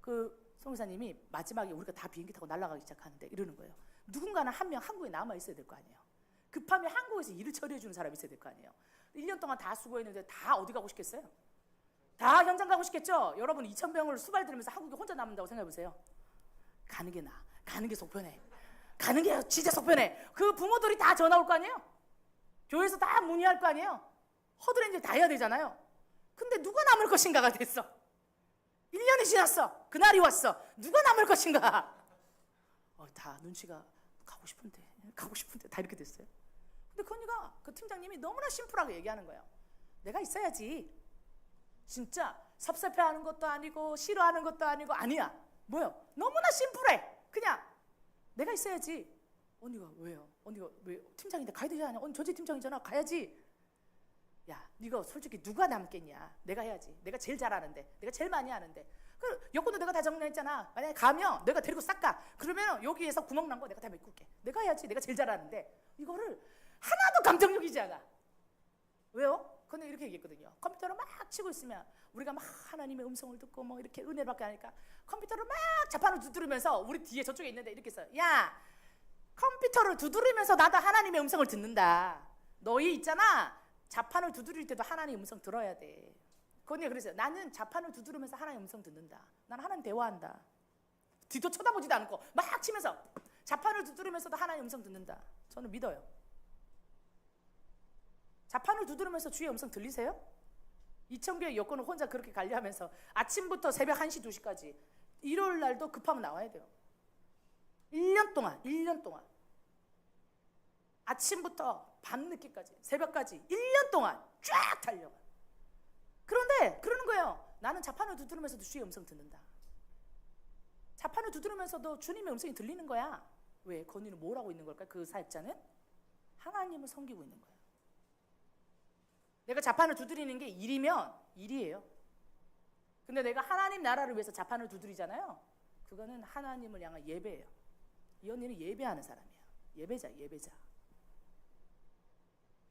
그 성교사님이 마지막에 우리가 다 비행기 타고 날아가기 시작하는데 이러는 거예요. 누군가는 한 명 한국에 남아 있어야 될 거 아니에요. 급하면 한국에서 일을 처리해 주는 사람이 있어야 될 거 아니에요. 1년 동안 다 수고했는데 다 어디 가고 싶겠어요? 다 현장 가고 싶겠죠? 여러분 2,000명을 수발 들으면서 한국에 혼자 남는다고 생각해 보세요. 가는 게 나아. 가는 게 속편해. 가는 게 진짜 속편해. 그 부모들이 다 전화 올 거 아니에요? 교회에서 다 문의할 거 아니에요? 허드렛일 다 해야 되잖아요. 근데 누가 남을 것인가가 됐어. 1년이 지났어. 그날이 왔어. 누가 남을 것인가? 다 눈치가 가고 싶은데 다 이렇게 됐어요. 근데 그 언니가 그 팀장님이 너무나 심플하게 얘기하는 거예요. 내가 있어야지. 진짜 섭섭해하는 것도 아니고 싫어하는 것도 아니고 아니야. 뭐요? 너무나 심플해. 그냥 내가 있어야지. 언니가 왜요? 언니가 왜 팀장인데 가야 되지 않냐? 언니 전체 팀장이잖아. 가야지. 야, 네가 솔직히 누가 남겠냐? 내가 해야지. 내가 제일 잘하는데, 내가 제일 많이 하는데. 그 여권도 내가 다 정리했잖아. 만약에 가면 내가 데리고 싹 가. 그러면 여기에서 구멍 난 거 내가 다 메꿀게. 내가 해야지. 내가 제일 잘하는데 이거를 하나도 감정적이지 않아. 왜요? 근데 이렇게 얘기했거든요. 컴퓨터를 막 치고 있으면 우리가 막 하나님의 음성을 듣고 뭐 이렇게 은혜를 받게 하니까 컴퓨터를 막 자판을 두드리면서 우리 뒤에 저쪽에 있는데 이렇게 해서 야, 컴퓨터를 두드리면서 나도 하나님의 음성을 듣는다. 너희 있잖아. 자판을 두드릴 때도 하나님의 음성 들어야 돼. 그언니가 그랬어요. 나는 자판을 두드리면서 하나님의 음성 듣는다. 난 하나님 대화한다. 뒤도 쳐다보지도 않고 막 치면서 자판을 두드리면서도 하나님의 음성 듣는다. 저는 믿어요. 자판을 두드리면서 주의 음성 들리세요? 2,000개의 여권을 혼자 그렇게 관리하면서 아침부터 새벽 1시, 2시까지 일요일 날도 급하면 나와야 돼요. 1년 동안 아침부터 밤늦게까지 새벽까지 1년 동안 쫙 달려가. 그런데 그러는 거예요. 나는 자판을 두드리면서도 주의 음성 듣는다. 자판을 두드리면서도 주님의 음성이 들리는 거야. 왜? 건이는 뭘 하고 있는 걸까? 그 사역자는 하나님을 섬기고 있는 거예요. 내가 자판을 두드리는 게 일이면 일이에요. 근데 내가 하나님 나라를 위해서 자판을 두드리잖아요. 그거는 하나님을 향한 예배예요. 이 언니는 예배하는 사람이야. 예배자.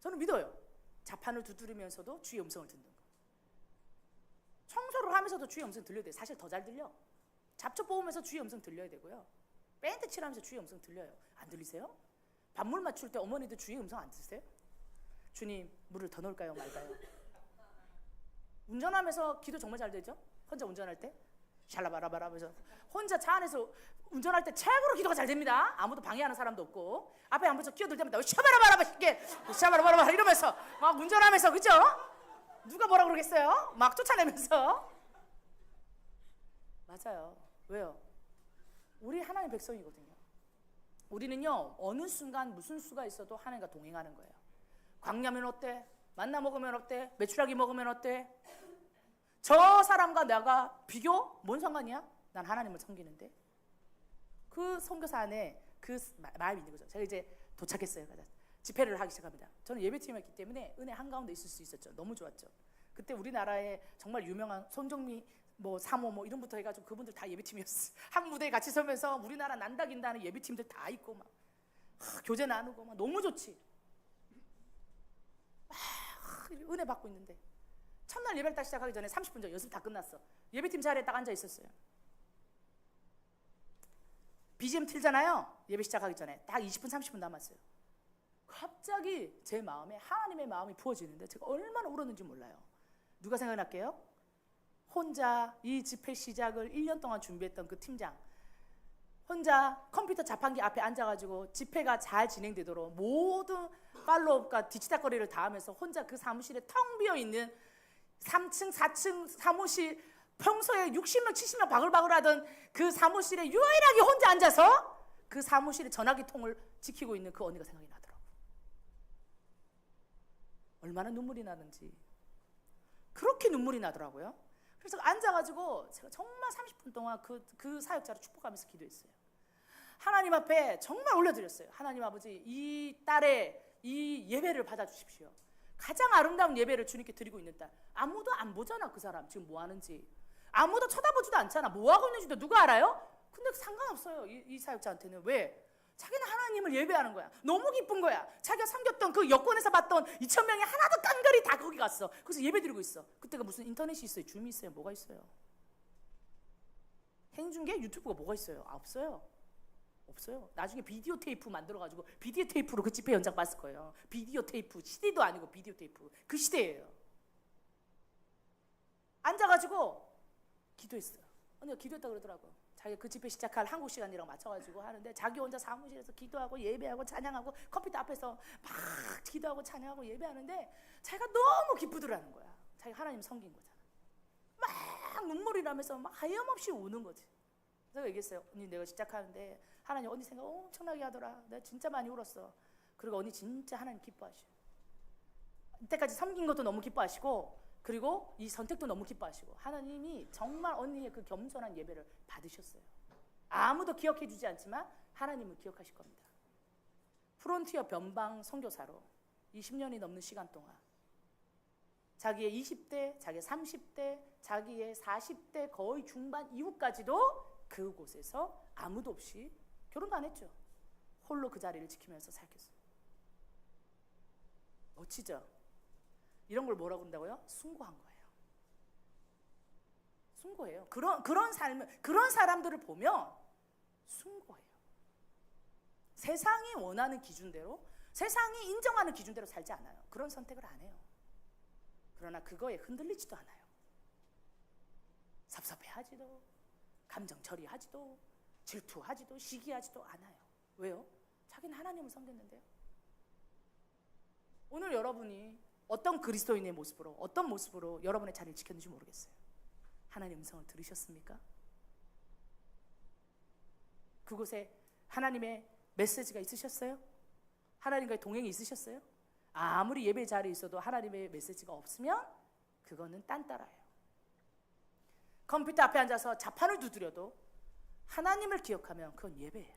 저는 믿어요. 자판을 두드리면서도 주의 음성을 듣는 거. 청소를 하면서도 주의 음성 들려야 돼요. 사실 더 잘 들려. 잡초 뽑으면서 주의 음성 들려야 되고요. 페인트 칠하면서 주의 음성 들려요. 안 들리세요? 밥물 맞출 때 어머니들 주의 음성 안 들으세요? 주님, 물을 더 넣을까요, 말까요? 운전하면서 기도 정말 잘 되죠? 혼자 운전할 때 샬라바라바라 하면서 혼자 차 안에서 운전할 때 최고로 기도가 잘 됩니다. 아무도 방해하는 사람도 없고 앞에 한 번씩 끼어들 때마다 샤바라바라바 쉽게 샤바라바라바 이러면서 막 운전하면서 그죠? 누가 뭐라 그러겠어요? 막 쫓아내면서. 맞아요. 왜요? 우리 하나님 백성이거든요. 우리는요 어느 순간 무슨 수가 있어도 하나님과 동행하는 거예요. 광야면 어때? 만나 먹으면 어때? 메추라기 먹으면 어때? 저 사람과 내가 비교? 뭔 상관이야? 난 하나님을 섬기는데. 그 선교사 안에 그 마음이 있는 거죠. 제가 이제 도착했어요. 집회를 하기 시작합니다. 저는 예배팀이었기 때문에 은혜 한가운데 있을 수 있었죠. 너무 좋았죠. 그때 우리나라에 정말 유명한 손정미 뭐 사모 뭐 이름부터 해가지고 그분들 다 예배팀이었어. 한 무대에 같이 서면서 우리나라 난다 긴다는 예배팀들 다 있고 막 교제 나누고 막 너무 좋지. 막 은혜 받고 있는데 첫날 예배를 딱 시작하기 전에 30분 전 연습 다 끝났어. 예배팀 자리에 딱 앉아 있었어요. BGM 틀잖아요. 예배 시작하기 전에 딱 20분 30분 남았어요. 갑자기 제 마음에 하나님의 마음이 부어지는데 제가 얼마나 울었는지 몰라요. 누가 생각날게요? 혼자 이 집회 시작을 1년 동안 준비했던 그 팀장, 혼자 컴퓨터 자판기 앞에 앉아가지고 집회가 잘 진행되도록 모든 팔로우업과 뒤치다거리를 다 하면서 혼자 그 사무실에 텅 비어있는 3층 4층 사무실, 평소에 60명 70명 바글바글 하던 그 사무실에 유일하게 혼자 앉아서 그 사무실의 전화기 통을 지키고 있는 그 언니가 생각이 나더라고요. 얼마나 눈물이 나는지 그렇게 눈물이 나더라고요. 그래서 앉아가지고 제가 정말 30분 동안 그 사역자를 축복하면서 기도했어요. 하나님 앞에 정말 올려드렸어요. 하나님 아버지, 이 딸의 이 예배를 받아주십시오. 가장 아름다운 예배를 주님께 드리고 있는 딸. 아무도 안 보잖아. 그 사람 지금 뭐 하는지 아무도 쳐다보지도 않잖아. 뭐 하고 있는지도 누가 알아요? 근데 상관없어요. 이 사역자한테는. 왜? 자기는 하나님을 예배하는 거야. 너무 기쁜 거야. 자기가 섬겼던 그 여권에서 봤던 2,000명이 하나도 깡그리 다 거기 갔어. 그래서 예배 드리고 있어. 그때가 무슨 인터넷이 있어요? 줌이 있어요? 뭐가 있어요? 행중계 유튜브가 뭐가 있어요? 없어요. 없어요. 나중에 비디오 테이프 만들어가지고 비디오 테이프로 그 집회 연장 봤을 거예요. 비디오 테이프, CD도 아니고 비디오 테이프. 그 시대예요. 앉아가지고 기도했어요. 언니가 기도했다 그러더라고요. 자기 그 집회 시작할 한국 시간이랑 맞춰가지고 하는데 자기 혼자 사무실에서 기도하고 예배하고 찬양하고 컴퓨터 앞에서 막 기도하고 찬양하고 예배하는데 자기가 너무 기쁘더라는 거야. 자기 하나님 섬긴 거잖아. 막 눈물이 나면서 막 하염없이 우는 거지. 그래서 얘기했어요. 언니 내가 시작하는데 하나님 언니 생각 엄청나게 하더라. 내가 진짜 많이 울었어. 그리고 언니 진짜 하나님 기뻐하셔. 이때까지 섬긴 것도 너무 기뻐하시고 그리고 이 선택도 너무 기뻐하시고 하나님이 정말 언니의 그 겸손한 예배를 받으셨어요. 아무도 기억해 주지 않지만 하나님은 기억하실 겁니다. 프론티어 변방 선교사로 20년이 넘는 시간 동안 자기의 20대, 자기의 30대, 자기의 40대 거의 중반 이후까지도 그곳에서 아무도 없이 결혼도 안 했죠. 홀로 그 자리를 지키면서 살겠어요. 멋지죠? 이런 걸 뭐라고 그런다고요? 숭고한 거예요. 숭고해요. 그런 삶을, 그런 사람들을 보면 숭고해요. 세상이 원하는 기준대로, 세상이 인정하는 기준대로 살지 않아요. 그런 선택을 안 해요. 그러나 그거에 흔들리지도 않아요. 섭섭해하지도, 감정 처리하지도, 질투하지도, 시기하지도 않아요. 왜요? 자기는 하나님을 섬겼는데요. 오늘 여러분이 어떤 그리스도인의 모습으로, 어떤 모습으로 여러분의 자리를 지켰는지 모르겠어요. 하나님의 음성을 들으셨습니까? 그곳에 하나님의 메시지가 있으셨어요? 하나님과의 동행이 있으셨어요? 아무리 예배 자리에 있어도 하나님의 메시지가 없으면 그거는 딴따라예요. 컴퓨터 앞에 앉아서 자판을 두드려도 하나님을 기억하면 그건 예배예요.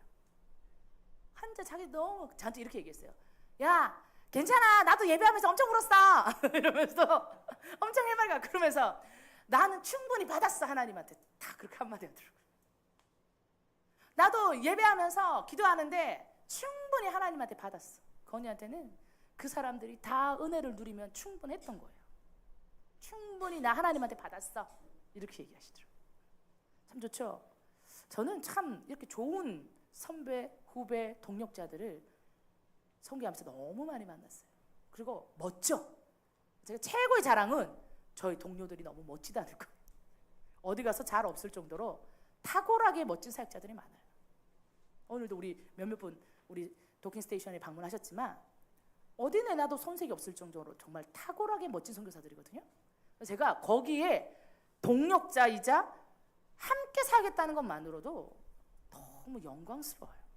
한자 자기 너무 저한테 이렇게 얘기했어요. 야, 괜찮아. 나도 예배하면서 엄청 울었어. 이러면서 엄청 해맑아. 그러면서 나는 충분히 받았어. 하나님한테 다 그렇게 한마디 하더라고요. 나도 예배하면서 기도하는데 충분히 하나님한테 받았어. 건이한테는 그 사람들이 다 은혜를 누리면 충분했던 거예요. 충분히 나 하나님한테 받았어. 이렇게 얘기하시더라고요. 참 좋죠? 저는 참 이렇게 좋은 선배, 후배, 동력자들을 선교하면서 너무 많이 만났어요. 그리고 멋져. 제가 최고의 자랑은 저희 동료들이 너무 멋지다는 거예요. 어디 가서 잘 없을 정도로 탁월하게 멋진 사역자들이 많아요. 오늘도 우리 몇몇 분 우리 도킹스테이션에 방문하셨지만 어디 내놔도 손색이 없을 정도로 정말 탁월하게 멋진 선교사들이거든요. 제가 거기에 동력자이자 함께 살겠다는 것만으로도 너무 영광스러워요.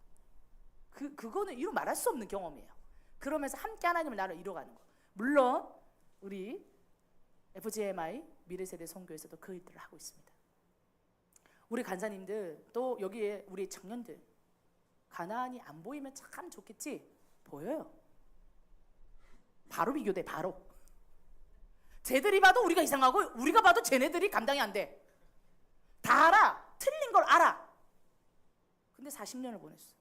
그거는 이루 말할 수 없는 경험이에요. 그러면서 함께 하나님을 나를 이뤄가는 거. 물론 우리 FGMI 미래세대 선교에서도 그 일들을 하고 있습니다. 우리 간사님들 또 여기에 우리 청년들 가나안이 안 보이면 참 좋겠지? 보여요. 바로 비교돼. 바로. 쟤들이 봐도 우리가 이상하고 우리가 봐도 쟤네들이 감당이 안 돼. 다 알아. 틀린 걸 알아. 근데 40년을 보냈어.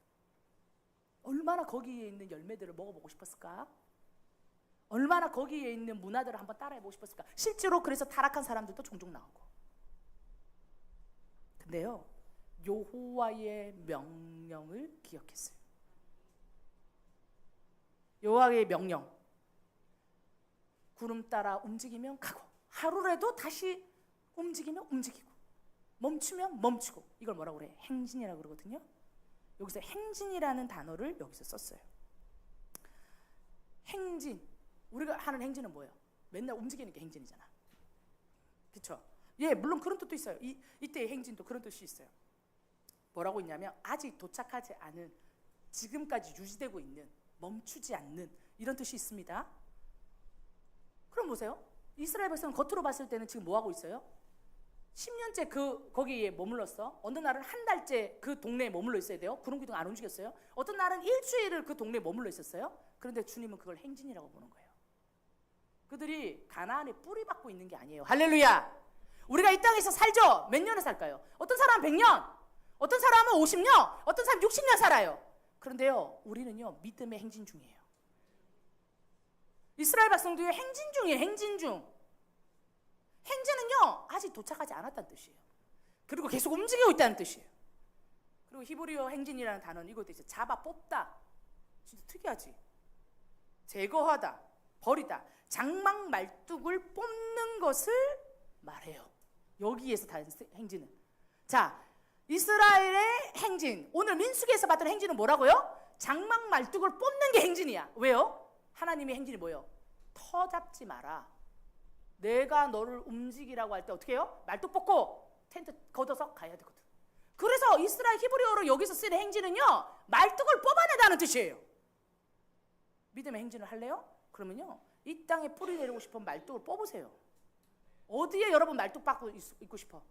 얼마나 거기에 있는 열매들을 먹어보고 싶었을까? 얼마나 거기에 있는 문화들을 한번 따라해보고 싶었을까? 실제로 그래서 타락한 사람들도 종종 나오고. 근데요, 여호와의 명령을 기억했어요. 여호와의 명령. 구름 따라 움직이면 가고, 하루라도 다시 움직이면 움직이고, 멈추면 멈추고. 이걸 뭐라고 그래? 행진이라고 그러거든요. 여기서 행진이라는 단어를 여기서 썼어요. 행진. 우리가 하는 행진은 뭐예요? 맨날 움직이는 게 행진이잖아. 그렇죠? 예, 물론 그런 뜻도 있어요. 이때의 행진도 그런 뜻이 있어요. 뭐라고 있냐면 아직 도착하지 않은, 지금까지 유지되고 있는, 멈추지 않는 이런 뜻이 있습니다. 그럼 보세요. 이스라엘 백성은 겉으로 봤을 때는 지금 뭐 하고 있어요? 10년째 거기에 머물렀어. 어느 날은 한 달째 그 동네에 머물러 있어야 돼요. 구름기둥 안 움직였어요. 어떤 날은 일주일을 그 동네에 머물러 있었어요. 그런데 주님은 그걸 행진이라고 보는 거예요. 그들이 가나안에 뿌리 박고 있는 게 아니에요. 할렐루야. 우리가 이 땅에서 살죠. 몇 년을 살까요? 어떤 사람은 100년, 어떤 사람은 50년, 어떤 사람은 60년 살아요. 그런데요, 우리는요, 믿음의 행진 중이에요. 이스라엘 백성들이 행진 중이에요. 행진 중. 행진은요, 아직 도착하지 않았다는 뜻이에요. 그리고 계속 움직이고 있다는 뜻이에요. 그리고 히브리어 행진이라는 단어는 이것도 있어요. 잡아 뽑다. 진짜 특이하지? 제거하다, 버리다. 장막 말뚝을 뽑는 것을 말해요. 여기에서 다 행진은. 자, 이스라엘의 행진. 오늘 민수기에서 봤던 행진은 뭐라고요? 장막 말뚝을 뽑는 게 행진이야. 왜요? 하나님의 행진이 뭐예요? 터 잡지 마라. 내가 너를 움직이라고 할 때 어떻게 해요? 말뚝 뽑고 텐트 걷어서 가야 되거든. 그래서 이스라엘 히브리어로 여기서 쓰는 행진은요, 말뚝을 뽑아내다는 뜻이에요. 믿음의 행진을 할래요? 그러면요, 이 땅에 뿌리 내리고 싶은 말뚝을 뽑으세요. 어디에 여러분 말뚝 받고 있고 싶어?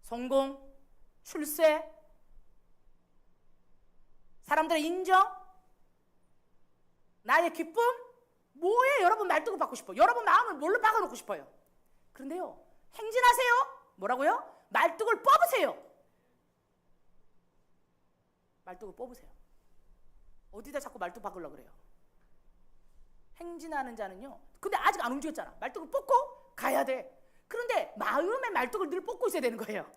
성공? 출세? 사람들의 인정? 나의 기쁨? 뭐에 여러분 말뚝을 받고 싶어? 여러분 마음을 뭘로 박아놓고 싶어요? 그런데요, 행진하세요. 뭐라고요? 말뚝을 뽑으세요. 말뚝을 뽑으세요. 어디다 자꾸 말뚝 박으려고 그래요? 행진하는 자는요, 근데 아직 안 움직였잖아. 말뚝을 뽑고 가야 돼. 그런데 마음의 말뚝을 늘 뽑고 있어야 되는 거예요.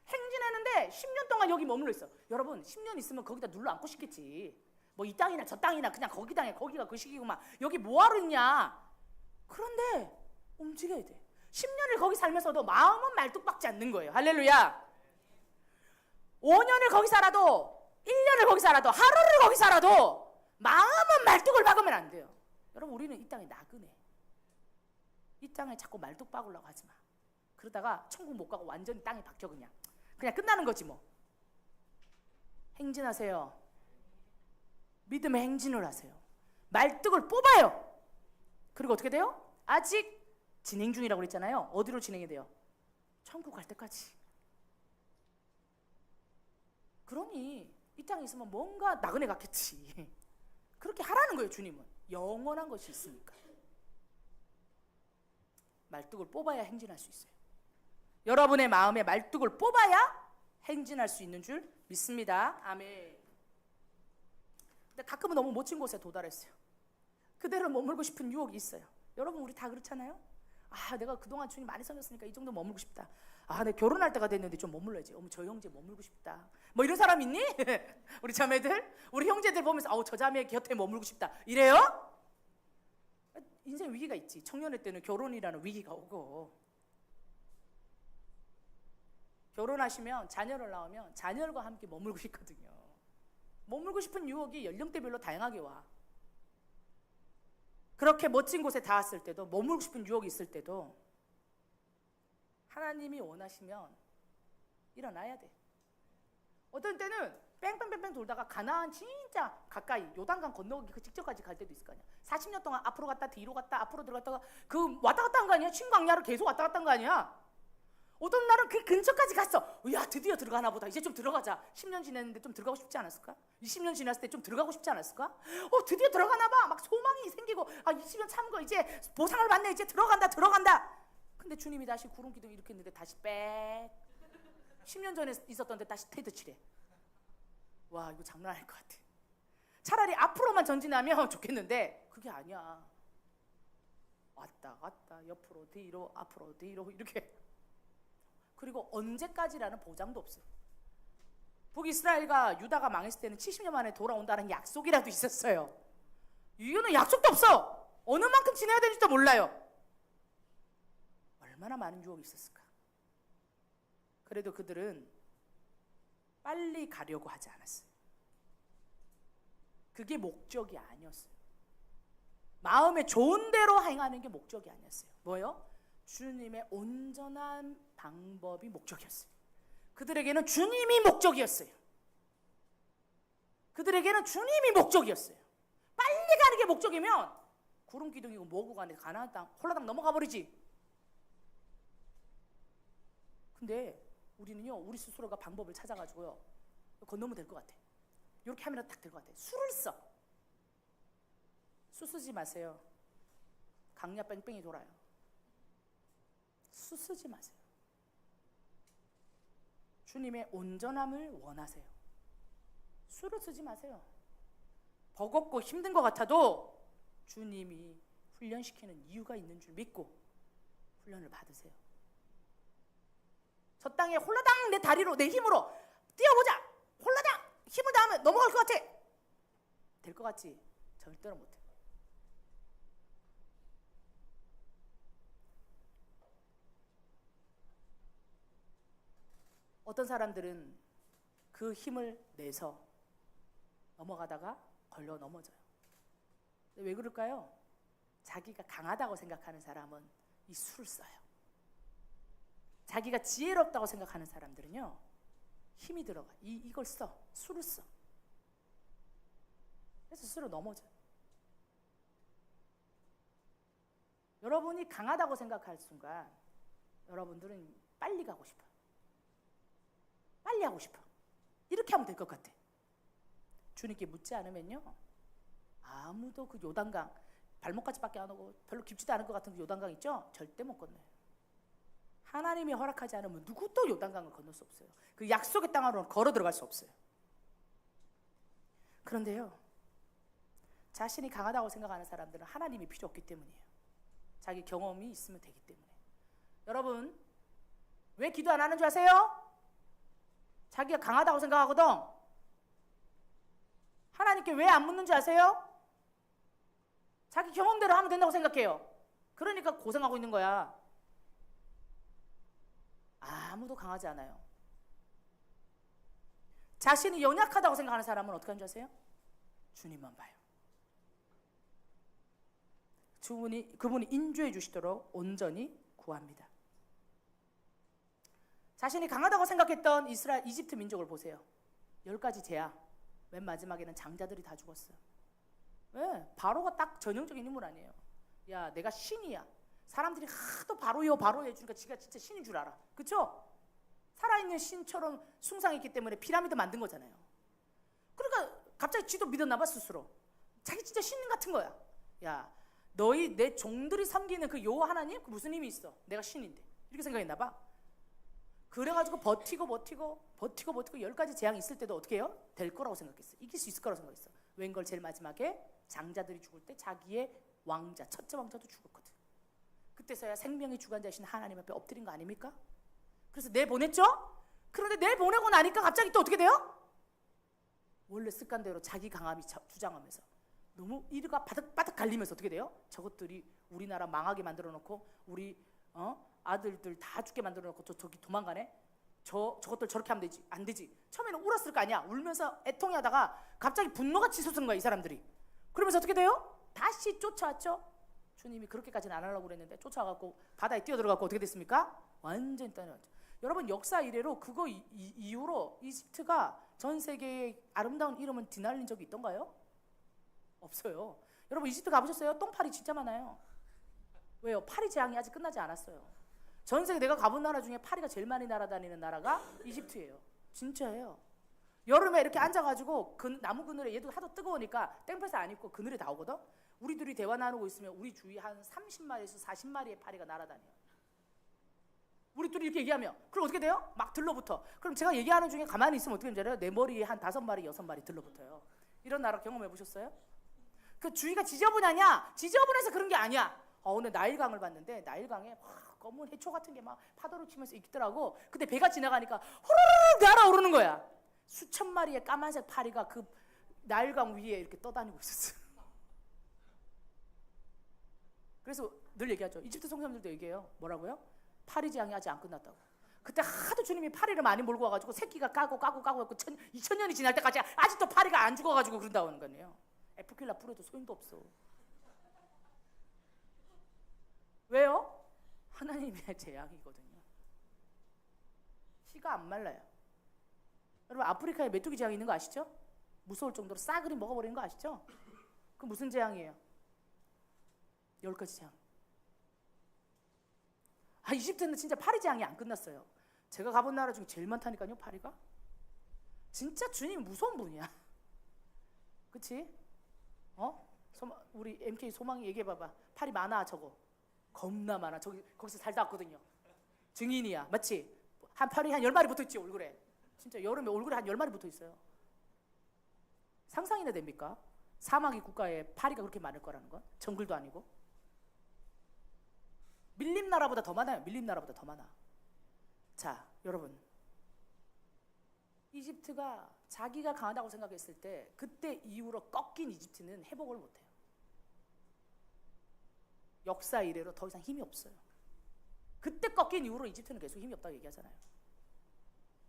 행진했는데 10년 동안 여기 머물러 있어. 여러분 10년 있으면 거기다 눌러 앉고 싶겠지. 뭐 이 땅이나 저 땅이나 그냥 거기 땅에 거기가 그 시기구만. 여기 뭐하러 있냐. 그런데 움직여야 돼. 10년을 거기 살면서도 마음은 말뚝 박지 않는 거예요. 할렐루야. 5년을 거기 살아도, 1년을 거기 살아도, 하루를 거기 살아도 마음은 말뚝을 박으면 안 돼요. 여러분 우리는 이 땅에 나그네. 이 땅에 자꾸 말뚝 박으려고 하지 마. 그러다가 천국 못 가고 완전히 땅에 박혀 그냥 끝나는 거지 뭐. 행진하세요. 믿음의 행진을 하세요. 말뚝을 뽑아요. 그리고 어떻게 돼요? 아직 진행 중이라고 그랬잖아요. 어디로 진행이 돼요? 천국 갈 때까지. 그러니 이 땅에 있으면 뭔가 나그네 같겠지. 그렇게 하라는 거예요. 주님은 영원한 것이 있으니까. 말뚝을 뽑아야 행진할 수 있어요. 여러분의 마음에 말뚝을 뽑아야 행진할 수 있는 줄 믿습니다. 아멘. 근데 가끔은 너무 멋진 곳에 도달했어요. 그대로 머물고 싶은 유혹이 있어요. 여러분 우리 다 그렇잖아요. 아, 내가 그동안 주님 많이 섬겼으니까 이 정도 머물고 싶다. 아, 내가 결혼할 때가 됐는데 좀 머물러야지. 어머, 저 형제 머물고 싶다. 뭐 이런 사람 있니? 우리 자매들, 우리 형제들 보면서 저 자매 곁에 머물고 싶다. 이래요? 인생 위기가 있지. 청년의 때는 결혼이라는 위기가 오고, 결혼하시면 자녀를 낳으면 자녀들과 함께 머물고 싶거든요. 머물고 싶은 유혹이 연령대별로 다양하게 와. 그렇게 멋진 곳에 닿았을 때도, 머물고 싶은 유혹이 있을 때도 하나님이 원하시면 일어나야 돼. 어떤 때는 뺑뺑뺑뺑 돌다가 가나안 진짜 가까이 요단강 건너기 그 직전까지 갈 때도 있을 거 아니야. 40년 동안 앞으로 갔다 뒤로 갔다 앞으로 들어갔다가 그 왔다 갔다 한 거 아니야? 신광야를 계속 왔다 갔다 한 거 아니야? 어떤 날은 그 근처까지 갔어. 야, 드디어 들어가나 보다. 이제 좀 들어가자. 10년 지났는데 좀 들어가고 싶지 않았을까? 20년 지났을 때 좀 들어가고 싶지 않았을까? 드디어 들어가나 봐. 막 소망이 생기고, 20년 참은 거 이제 보상을 받네. 이제 들어간다. 근데 주님이 다시 구름 기둥 이렇게 했는데 다시 빽. 10년 전에 있었던 데 다시 테드 칠해. 와, 이거 장난 아닐 것 같아. 차라리 앞으로만 전진하면 좋겠는데 그게 아니야. 왔다 갔다 옆으로 뒤로 앞으로 뒤로 이렇게. 그리고 언제까지라는 보장도 없어요. 북이스라엘과 유다가 망했을 때는 70년 만에 돌아온다는 약속이라도 있었어요. 이거는 약속도 없어. 어느 만큼 지내야 되는지도 몰라요. 얼마나 많은 유혹이 있었을까. 그래도 그들은 빨리 가려고 하지 않았어요. 그게 목적이 아니었어요. 마음에 좋은 대로 행하는 게 목적이 아니었어요. 뭐요? 주님의 온전한 방법이 목적이었어요. 그들에게는 주님이 목적이었어요. 빨리 가는 게 목적이면 구름 기둥이고 뭐고 간에 가나안 땅 홀라당 넘어가 버리지. 근데 우리는요, 우리 스스로가 방법을 찾아가지고요, 건너면 될 것 같아. 이렇게 하면 딱 될 것 같아. 술을 써. 수 쓰지 마세요. 강야 뺑뺑이 돌아요. 수 쓰지 마세요. 주님의 온전함을 원하세요. 수를 쓰지 마세요. 버겁고 힘든 것 같아도 주님이 훈련시키는 이유가 있는 줄 믿고 훈련을 받으세요. 저 땅에 홀라당 내 다리로 내 힘으로 뛰어보자. 홀라당 힘을 다하면 넘어갈 것 같아. 될 것 같지? 절대로 못해. 어떤 사람들은 그 힘을 내서 넘어가다가 걸려 넘어져요. 왜 그럴까요? 자기가 강하다고 생각하는 사람은 이 수를 써요. 자기가 지혜롭다고 생각하는 사람들은요, 힘이 들어가. 이걸 써. 수를 써. 그래서 수로 넘어져요. 여러분이 강하다고 생각할 순간 여러분들은 빨리 가고 싶어요. 빨리 하고 싶어. 이렇게 하면 될 것 같아. 주님께 묻지 않으면요, 아무도 그 요단강 발목까지밖에 안 오고 별로 깊지도 않을 것 같은 그 요단강 있죠? 절대 못 건너요. 하나님이 허락하지 않으면 누구도 요단강을 건널 수 없어요. 그 약속의 땅으로는 걸어 들어갈 수 없어요. 그런데요, 자신이 강하다고 생각하는 사람들은 하나님이 필요 없기 때문이에요. 자기 경험이 있으면 되기 때문에. 여러분, 왜 기도 안 하는 줄 아세요? 자기가 강하다고 생각하거든. 하나님께 왜 안 묻는 줄 아세요? 자기 경험대로 하면 된다고 생각해요. 그러니까 고생하고 있는 거야. 아무도 강하지 않아요. 자신이 연약하다고 생각하는 사람은 어떻게 하는 줄 아세요? 주님만 봐요. 그분이 인도해 주시도록 온전히 구합니다. 자신이 강하다고 생각했던 이집트 민족을 보세요. 10가지 제야. 맨 마지막에는 장자들이 다 죽었어요. 왜? 바로가 딱 전형적인 인물 아니에요. 야, 내가 신이야. 사람들이 하도 바로요 해주니까 지가 진짜 신인 줄 알아. 그쵸? 살아있는 신처럼 숭상했기 때문에 피라미드 만든 거잖아요. 그러니까 갑자기 지도 믿었나 봐, 스스로. 자기 진짜 신 같은 거야. 야, 너희 내 종들이 섬기는 그 여호와 하나님? 그 무슨 힘이 있어? 내가 신인데. 이렇게 생각했나 봐. 그래가지고 버티고 10가지 재앙이 있을 때도 어떻게 해요? 될 거라고 생각했어. 이길 수 있을 거라고 생각했어. 웬걸 제일 마지막에 장자들이 죽을 때 자기의 왕자, 첫째 왕자도 죽었거든. 그때서야 생명의 주관자이신 하나님 앞에 엎드린 거 아닙니까? 그래서 내보냈죠? 그런데 내보내고 나니까 갑자기 또 어떻게 돼요? 원래 습관대로 자기 강함이 주장하면서 너무 이르가 바닥바닥 갈리면서 어떻게 돼요? 저것들이 우리나라 망하게 만들어 놓고 우리 아들들 다 죽게 만들어 놓고 저기 도망가네? 저것들 저렇게 하면 되지. 안 되지. 처음에는 울었을 거 아니야. 울면서 애통해하다가 갑자기 분노가 치솟은 거야, 이 사람들이. 그러면서 어떻게 돼요? 다시 쫓아왔죠? 주님이 그렇게까지는 안 하려고 그랬는데 쫓아와갖고 바다에 뛰어들어가고 어떻게 됐습니까? 완전히 떠내왔죠. 여러분, 역사 이래로 그거 이후로 이집트가 전 세계의 아름다운 이름은 뒤날린 적이 있던가요? 없어요. 여러분, 이집트 가보셨어요? 똥파리 진짜 많아요. 왜요? 파리 재앙이 아직 끝나지 않았어요. 전 세계 내가 가본 나라 중에 파리가 제일 많이 날아다니는 나라가 이집트예요. 진짜예요. 여름에 이렇게 앉아가지고 나무 그늘에, 얘도 하도 뜨거우니까 땡볕에 안 입고 그늘에 나오거든. 우리 둘이 대화 나누고 있으면 우리 주위 한 30마리에서 40마리의 파리가 날아다녀요. 우리 둘이 이렇게 얘기하면 그럼 어떻게 돼요? 막 들러붙어. 그럼 제가 얘기하는 중에 가만히 있으면 어떻게 되는지 알아요? 내 머리에 한 5마리 6마리 들러붙어요. 이런 나라 경험해 보셨어요? 그 주위가 지저분하냐? 지저분해서 그런 게 아니야. 오늘 나일강을 봤는데 나일강에 검은 해초 같은 게 막 파도를 치면서 있더라고. 근데 배가 지나가니까 호로록 날아오르는 거야. 수천 마리의 까만색 파리가 그 나일강 위에 이렇게 떠다니고 있었어. 그래서 늘 얘기하죠. 이집트 성사람들도 얘기해요. 뭐라고요? 파리 재앙이 아직 안 끝났다고. 그때 하도 주님이 파리를 많이 몰고 와가지고 새끼가 까고 2000년이 지날 때까지 아직도 파리가 안 죽어가지고 그런다는 거네요. 에프킬라 뿌려도 소용도 없어. 왜요? 하나님의 재앙이거든요. 씨가 안 말라요. 여러분 아프리카에 메뚜기 재앙이 있는 거 아시죠? 무서울 정도로 싸그리 먹어버리는 거 아시죠? 그 무슨 재앙이에요? 10가지 재앙. 이집트는 진짜 파리 재앙이 안 끝났어요. 제가 가본 나라 중에 제일 많다니까요, 파리가. 진짜 주님이 무서운 분이야. 그치? 우리 MK 소망이 얘기해봐봐. 파리 많아 저거. 겁나 많아. 거기서 살다 왔거든요. 증인이야. 맞지? 파리 한 10마리 붙어있지 얼굴에. 진짜 여름에 얼굴에 한 10마리 붙어있어요. 상상이나 됩니까? 사막이 국가에 파리가 그렇게 많을 거라는 건. 정글도 아니고. 밀림 나라보다 더 많아요. 밀림 나라보다 더 많아. 자, 여러분. 이집트가 자기가 강하다고 생각했을 때 그때 이후로 꺾인 이집트는 회복을 못해요. 역사 이래로 더 이상 힘이 없어요. 그때 꺾인 이후로 이집트는 계속 힘이 없다고 얘기하잖아요.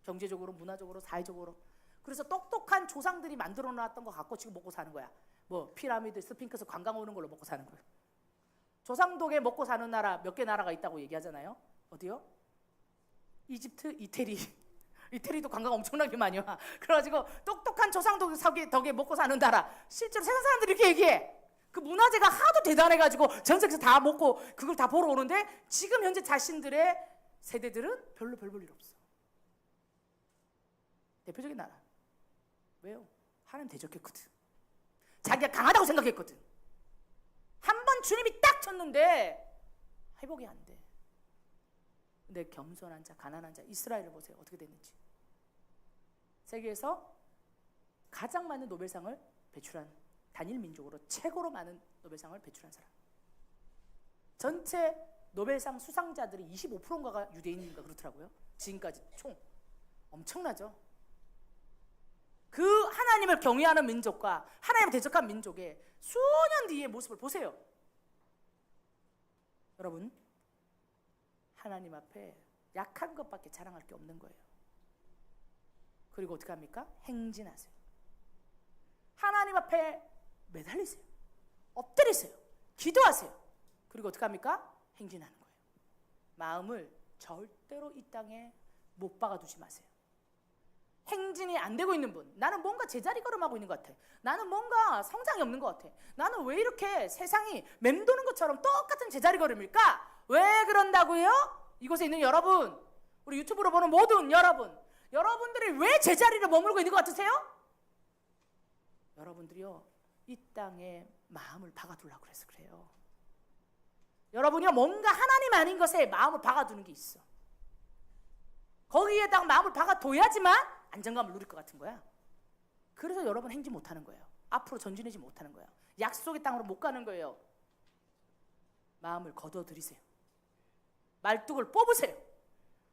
경제적으로, 문화적으로, 사회적으로. 그래서 똑똑한 조상들이 만들어 놨던 거 갖고 지금 먹고 사는 거야. 뭐 피라미드, 스핑크스 관광 오는 걸로 먹고 사는 거예요. 조상 덕에 먹고 사는 나라 몇 개 나라가 있다고 얘기하잖아요. 어디요? 이집트, 이태리. 이태리도 관광 엄청나게 많이 와. 그래가지고 똑똑한 조상 덕에 먹고 사는 나라. 실제로 세상 사람들이 이렇게 얘기해. 그 문화재가 하도 대단해가지고 전 세계에서 다 먹고 그걸 다 보러 오는데 지금 현재 자신들의 세대들은 별로 별 볼 일 없어. 대표적인 나라. 왜요? 하나님 대적했거든. 자기가 강하다고 생각했거든. 한 번 주님이 딱 쳤는데 회복이 안 돼. 근데 겸손한 자, 가난한 자, 이스라엘을 보세요. 어떻게 됐는지. 세계에서 가장 많은 노벨상을 배출한 단일 민족으로 최고로 많은 노벨상을 배출한 사람. 전체 노벨상 수상자들이 25%인가가 유대인인가 그렇더라고요. 지금까지 총. 엄청나죠? 그 하나님을 경외하는 민족과 하나님을 대적한 민족의 수년 뒤의 모습을 보세요. 여러분, 하나님 앞에 약한 것밖에 자랑할 게 없는 거예요. 그리고 어떻게 합니까? 행진하세요. 하나님 앞에 매달리세요. 엎드리세요. 기도하세요. 그리고 어떻게 합니까? 행진하는 거예요. 마음을 절대로 이 땅에 못 박아두지 마세요. 행진이 안 되고 있는 분, 나는 뭔가 제자리 걸음하고 있는 것 같아. 나는 뭔가 성장이 없는 것 같아. 나는 왜 이렇게 세상이 맴도는 것처럼 똑같은 제자리 걸음일까? 왜 그런다고요? 이곳에 있는 여러분, 우리 유튜브로 보는 모든 여러분, 여러분들이 왜 제자리를 머물고 있는 것 같으세요? 여러분들이요, 이 땅에 마음을 박아두려고 그래서 그래요. 여러분이요, 뭔가 하나님 아닌 것에 마음을 박아두는 게 있어. 거기에다가 마음을 박아둬야지만 안정감을 누릴 것 같은 거야. 그래서 여러분 행진 못하는 거예요. 앞으로 전진하지 못하는 거예요. 약속의 땅으로 못 가는 거예요. 마음을 거둬들이세요. 말뚝을 뽑으세요.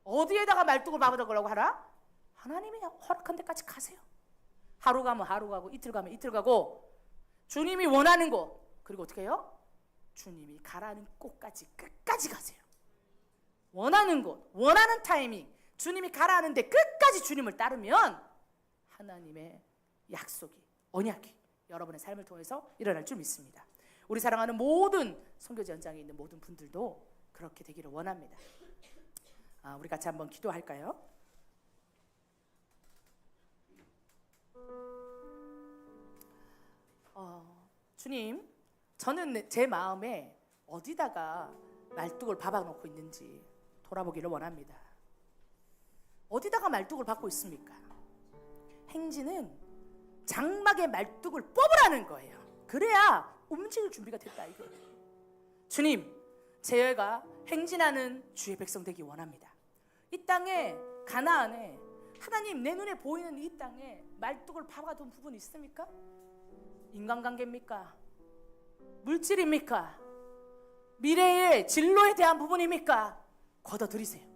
어디에다가 말뚝을 박아두려고 하라? 하나님이 허락한 데까지 가세요. 하루 가면 하루 가고 이틀 가면 이틀 가고 주님이 원하는 곳, 그리고 어떻게 해요? 주님이 가라는 곳까지 끝까지 가세요. 원하는 곳, 원하는 타이밍, 주님이 가라는데 끝까지 주님을 따르면 하나님의 약속이, 언약이 여러분의 삶을 통해서 일어날 줄 믿습니다. 우리 사랑하는 모든 선교제 현장에 있는 모든 분들도 그렇게 되기를 원합니다. 우리 같이 한번 기도할까요? 주님, 저는 제 마음에 어디다가 말뚝을 박아놓고 있는지 돌아보기를 원합니다. 어디다가 말뚝을 받고 있습니까? 행진은 장막의 말뚝을 뽑으라는 거예요. 그래야 움직일 준비가 됐다 이거예요. 주님, 제가 행진하는 주의 백성 되기 원합니다. 이 땅에, 가나안에, 하나님 내 눈에 보이는 이 땅에 말뚝을 박아둔 부분이 있습니까? 인간관계입니까? 물질입니까? 미래의 진로에 대한 부분입니까? 걷어들이세요.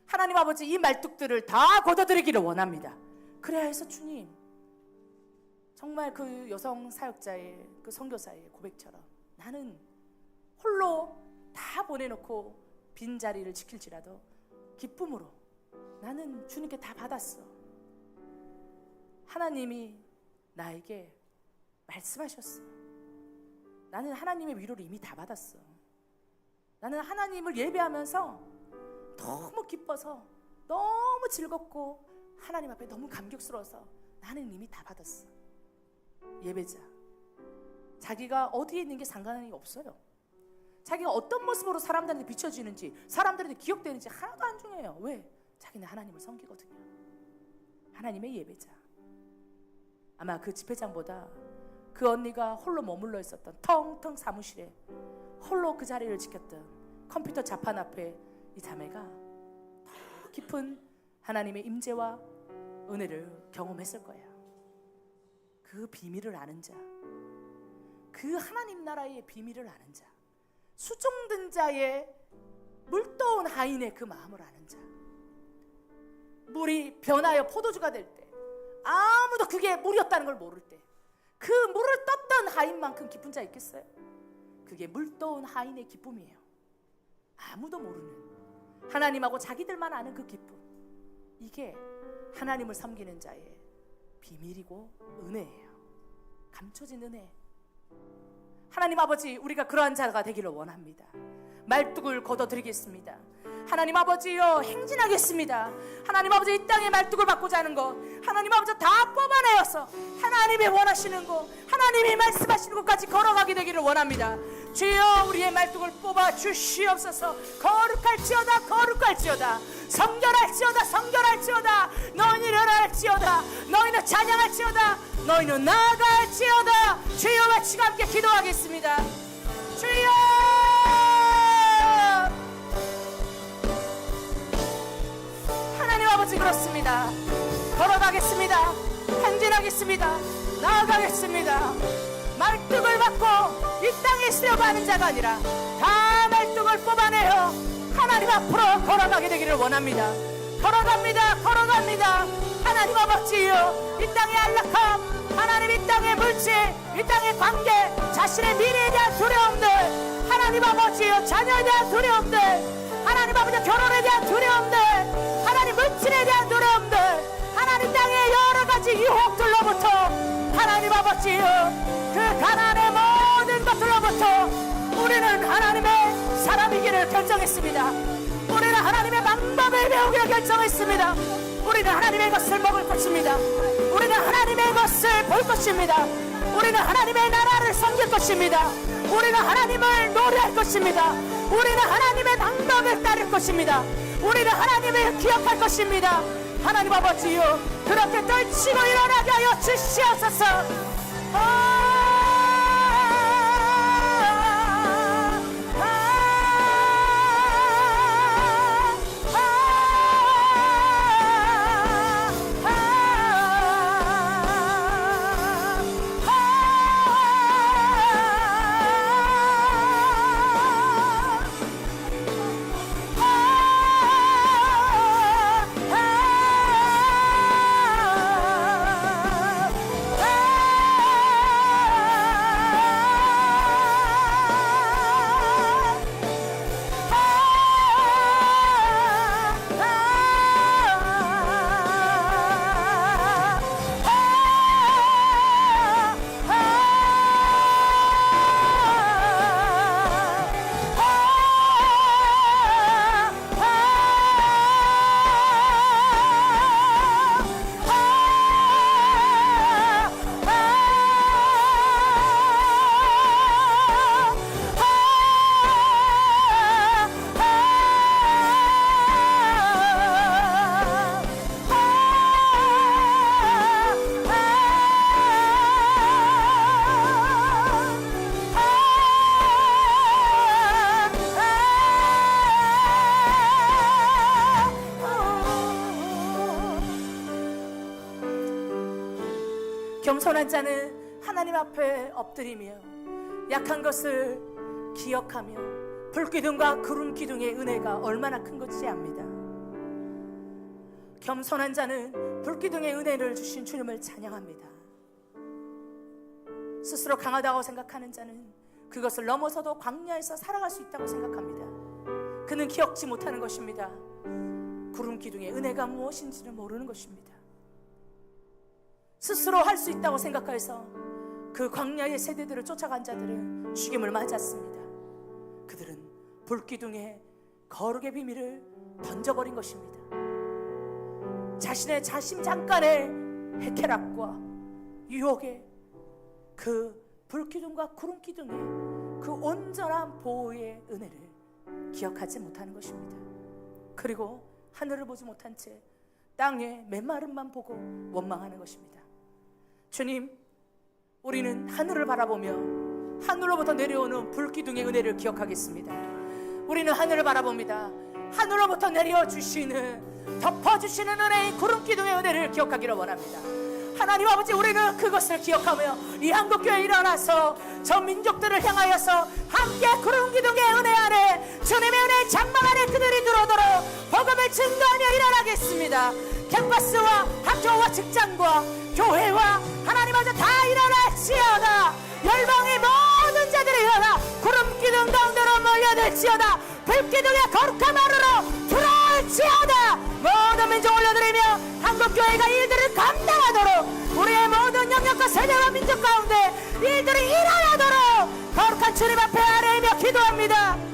하나님 아버지, 이 말뚝들을 다 걷어들이기를 원합니다. 그래야 해서 주님, 정말 그 여성 사역자의, 그 선교사의 고백처럼 나는 홀로 다 보내놓고 빈자리를 지킬지라도 기쁨으로 나는 주님께 다 받았어. 하나님이 나에게 말씀하셨어. 나는 하나님의 위로를 이미 다 받았어. 나는 하나님을 예배하면서 너무 기뻐서, 너무 즐겁고 하나님 앞에 너무 감격스러워서 나는 이미 다 받았어. 예배자, 자기가 어디에 있는 게 상관이 없어요. 자기가 어떤 모습으로 사람들한테 비춰지는지, 사람들한테 기억되는지 하나도 안 중요해요. 왜? 자기는 하나님을 섬기거든요. 하나님의 예배자. 아마 그 집회장보다 그 언니가 홀로 머물러 있었던 텅텅 사무실에 홀로 그 자리를 지켰던 컴퓨터 자판 앞에 이 자매가 더 깊은 하나님의 임재와 은혜를 경험했을 거예요. 그 비밀을 아는 자, 그 하나님 나라의 비밀을 아는 자, 수종든 자의 물떠온 하인의 그 마음을 아는 자, 물이 변하여 포도주가 될 때 아무도 그게 물이었다는 걸 모를 때 그 물을 떴던 하인만큼 기쁜 자 있겠어요? 그게 물떠온 하인의 기쁨이에요. 아무도 모르는, 하나님하고 자기들만 아는 그 기쁨, 이게 하나님을 섬기는 자의 비밀이고 은혜예요. 감춰진 은혜. 하나님 아버지, 우리가 그러한 자가 되기를 원합니다. 말뚝을 걷어드리겠습니다. 하나님 아버지여, 행진하겠습니다. 하나님 아버지, 이 땅에 말뚝을 받고자 하는 것 하나님 아버지 다 뽑아내어서 하나님이 원하시는 것, 하나님이 말씀하시는 것까지 걸어가게 되기를 원합니다. 주여, 우리의 말뚝을 뽑아 주시옵소서. 거룩할지어다, 거룩할지어다. 성결할지어다, 성결할지어다. 너희는 일어날지어다, 너희는 찬양할지어다, 너희는 나아갈지어다. 주여, 같이 함께 기도하겠습니다. 주여, 하나님 아버지, 그렇습니다. 걸어가겠습니다. 행진하겠습니다. 나아가겠습니다. 말뚝을 받고 이 땅에 쓰려고 하는 자가 아니라 다 말뚝을 뽑아내어 하나님 앞으로 걸어가게 되기를 원합니다. 걸어갑니다. 걸어갑니다. 하나님 아버지여, 이 땅의 안락함, 하나님 이 땅의 물질, 이 땅의 관계, 자신의 미래에 대한 두려움들, 하나님 아버지여, 자녀에 대한 두려움들, 하나님 아버지 결혼에 대한 두려움들, 하나님 물질에 대한 두려움들, 하나님 땅의 여러 가지 유혹들로부터 하나님 아버지여, 그 가난의 모든 것들로부터 우리는 하나님의 사람이기를 결정했습니다. 우리는 하나님의 방법을 배우기를 결정했습니다. 우리는 하나님의 것을 먹을 것입니다. 우리는 하나님의 것을 볼 것입니다. 우리는 하나님의 나라를 섬길 것입니다. 우리는 하나님을 노래할 것입니다. 우리는 하나님의 방법을 따를 것입니다. 우리는 하나님을 기억할 것입니다. 하나님 아버지요, 그렇게 떨치고 일어나게 하여 주시옵소서. 겸손한 자는 하나님 앞에 엎드리며 약한 것을 기억하며 불기둥과 구름 기둥의 은혜가 얼마나 큰 것인지 압니다. 겸손한 자는 불기둥의 은혜를 주신 주님을 찬양합니다. 스스로 강하다고 생각하는 자는 그것을 넘어서도 광야에서 살아갈 수 있다고 생각합니다. 그는 기억지 못하는 것입니다. 구름 기둥의 은혜가 무엇인지를 모르는 것입니다. 스스로 할 수 있다고 생각해서 그 광야의 세대들을 쫓아간 자들은 죽임을 맞았습니다. 그들은 불기둥의 거룩의 비밀을 던져버린 것입니다. 자신의 자신 잠깐의 해케락과 유혹에 그 불기둥과 구름기둥의 그 온전한 보호의 은혜를 기억하지 못하는 것입니다. 그리고 하늘을 보지 못한 채 땅의 메마름만 보고 원망하는 것입니다. 주님, 우리는 하늘을 바라보며 하늘로부터 내려오는 불기둥의 은혜를 기억하겠습니다. 우리는 하늘을 바라봅니다. 하늘로부터 내려주시는, 덮어주시는 은혜인 구름기둥의 은혜를 기억하기를 원합니다. 하나님 아버지, 우리는 그것을 기억하며 이 한국교회에 일어나서 저 민족들을 향하여서 함께 구름기둥의 은혜 안에, 주님의 은혜의 장막 안에 그들이 들어오도록 복음을 증거하며 일어나겠습니다. 캠퍼스와 학교와 직장과 교회와 하나님 아버지 다 일어날지어다. 열방의 모든 자들이 일어나 구름기둥 가운데로 몰려들지어다. 불기둥의 거룩한 마루로 들어올지어다. 모든 민족 올려드리며 한국교회가 이들을 감당하도록 우리의 모든 영역과 세대와 민족 가운데 이들이 일어나도록 거룩한 주님 앞에 아뢰며 기도합니다.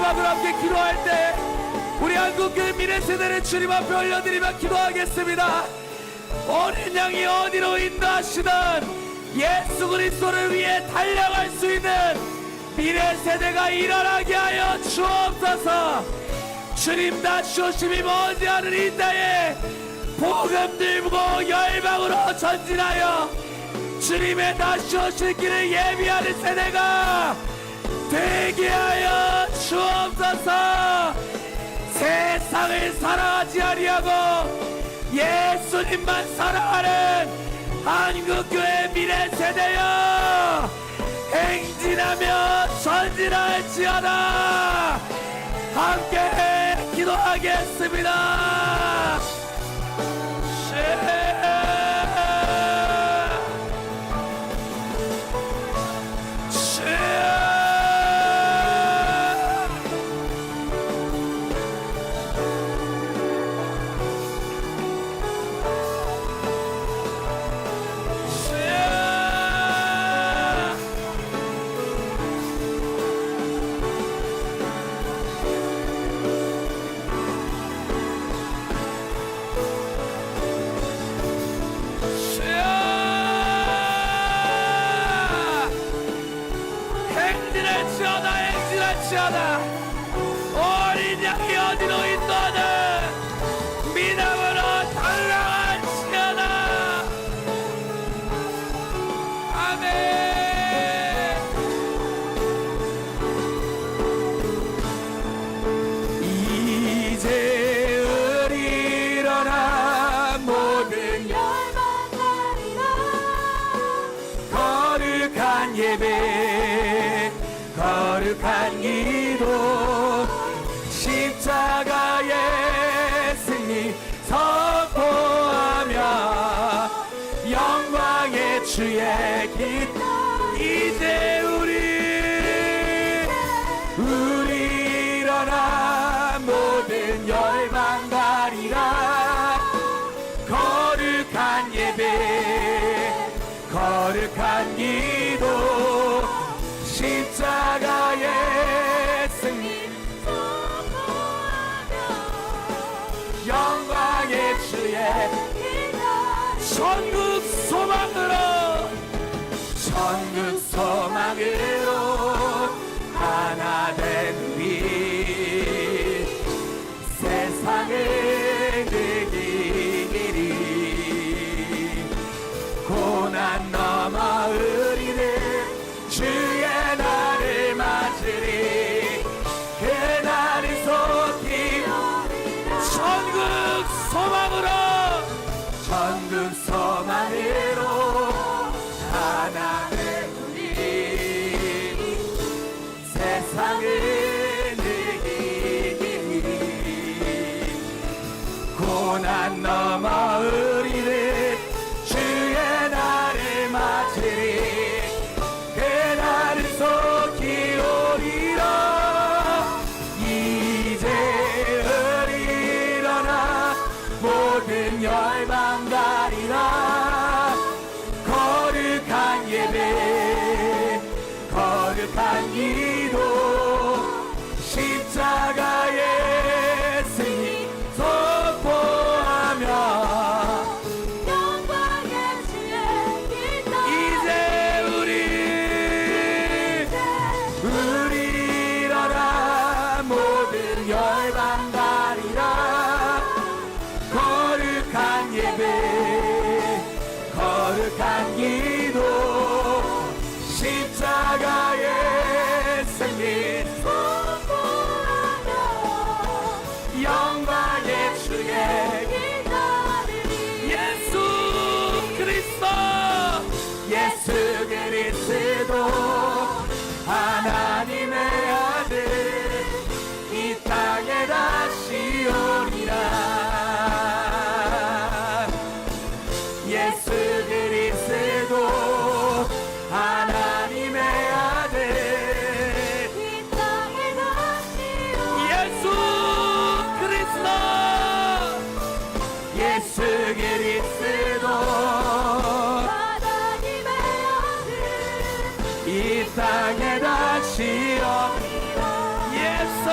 마지막으로 함께 기도할 때 우리 한국교회 미래 세대를 주님 앞에 올려드리며 기도하겠습니다. 어린 양이 어디로 인도하시든 예수 그리스도를 위해 달려갈 수 있는 미래 세대가 일어나게 하여 주옵소서. 주님 다시 오심이 머지않은 이 때에 복음 들고 열방으로 전진하여 주님의 다시 오실 길을 예비하는 세대가 되게 하여 주옵소서. 세상을 사랑하지 아니하고 예수님만 사랑하는 한국교회 미래 세대여, 행진하며 전진할지어다. 함께 기도하겠습니다. 행진할지어다. 어린 양이 어디로 인도하든 믿음으로 달려갈지어다. 아멘. 이제는 일어나 모든 열방하리라. 거룩한 예배 거룩한 기도 십자가의 승리 선포하며 영광의 주의 길. 이제 우리 일어나 모든 열방 가리라. 거룩한 예배 거룩한 기도 십자가의 승리 선포하며 영광의 주의 천국 소망으로 하나 된 우리 세상을 이기리. 고난 넘어 우리는 주의 날을 맞으리. 그 날이 속히 천국 소망으로 하나 된 우리 세상을 이기리. 고난 넘어 우리는 주의 날을 맞으리. 그날을 속히 오리라. 이제는 일어나 모든 열방 가리라. 거룩한 예배 거룩한 기도 십자가의 승리 선포하며 영광의 주의 길다. 이제 우리 일어나 모든 열방 가리라. 거룩한 예배 거룩한 기도 십자가의 승리 선포하며 영광의 주의 예수 그리스도 하나님의 아들 이 땅에 다시 오리라. 예수 그리스도 하나님의 아들 이 땅에 다시 오리라. 예수 그리스도 하나님의 아들 이 땅에 다시 오리라. 예수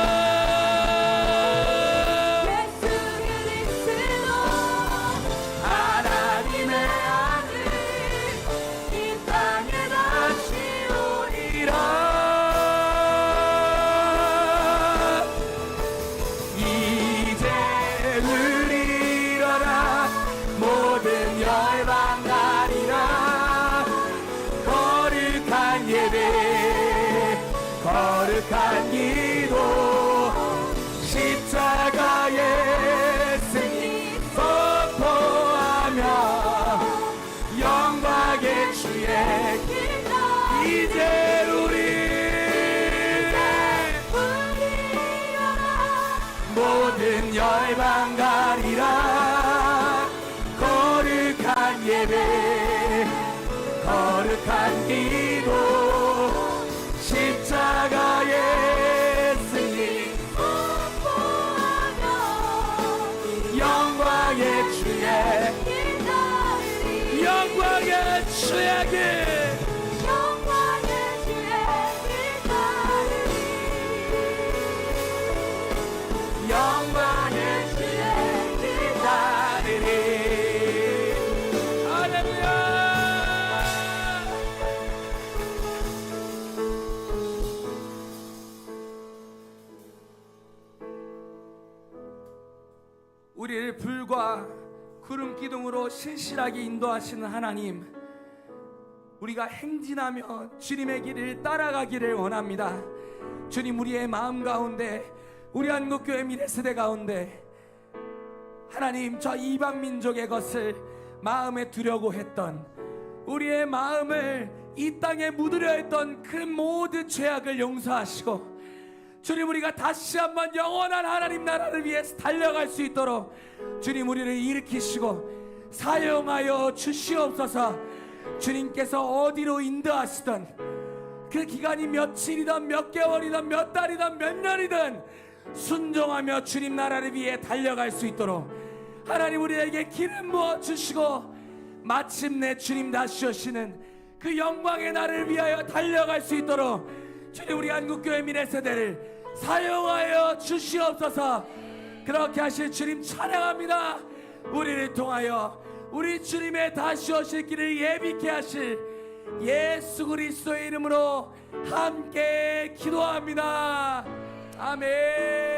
영광의 주의 영광의 주의 길 영광의 주의 길 따르리 할렐루야. 우리를 불과 구름 기둥으로 신실하게 인도하시는 하나님, 우리가 행진하며 주님의 길을 따라가기를 원합니다. 주님, 우리의 마음 가운데, 우리 한국교회 미래세대 가운데 하나님, 저 이방 민족의 것을 마음에 두려고 했던, 우리의 마음을 이 땅에 묻으려 했던 그 모든 죄악을 용서하시고, 주님, 우리가 다시 한번 영원한 하나님 나라를 위해서 달려갈 수 있도록 주님, 우리를 일으키시고 사용하여 주시옵소서. 주님께서 어디로 인도하시던 그 기간이 며칠이든 몇 개월이든 몇 달이든 몇 년이든 순종하며 주님 나라를 위해 달려갈 수 있도록 하나님, 우리에게 기름 부어 주시고 마침내 주님 다시 오시는 그 영광의 날을 위하여 달려갈 수 있도록 주님, 우리 한국교회 미래세대를 사용하여 주시옵소서. 그렇게 하실 주님 찬양합니다. 우리를 통하여 우리 주님의 다시 오실 길을 예비케 하실 예수 그리스도의 이름으로 함께 기도합니다. 아멘.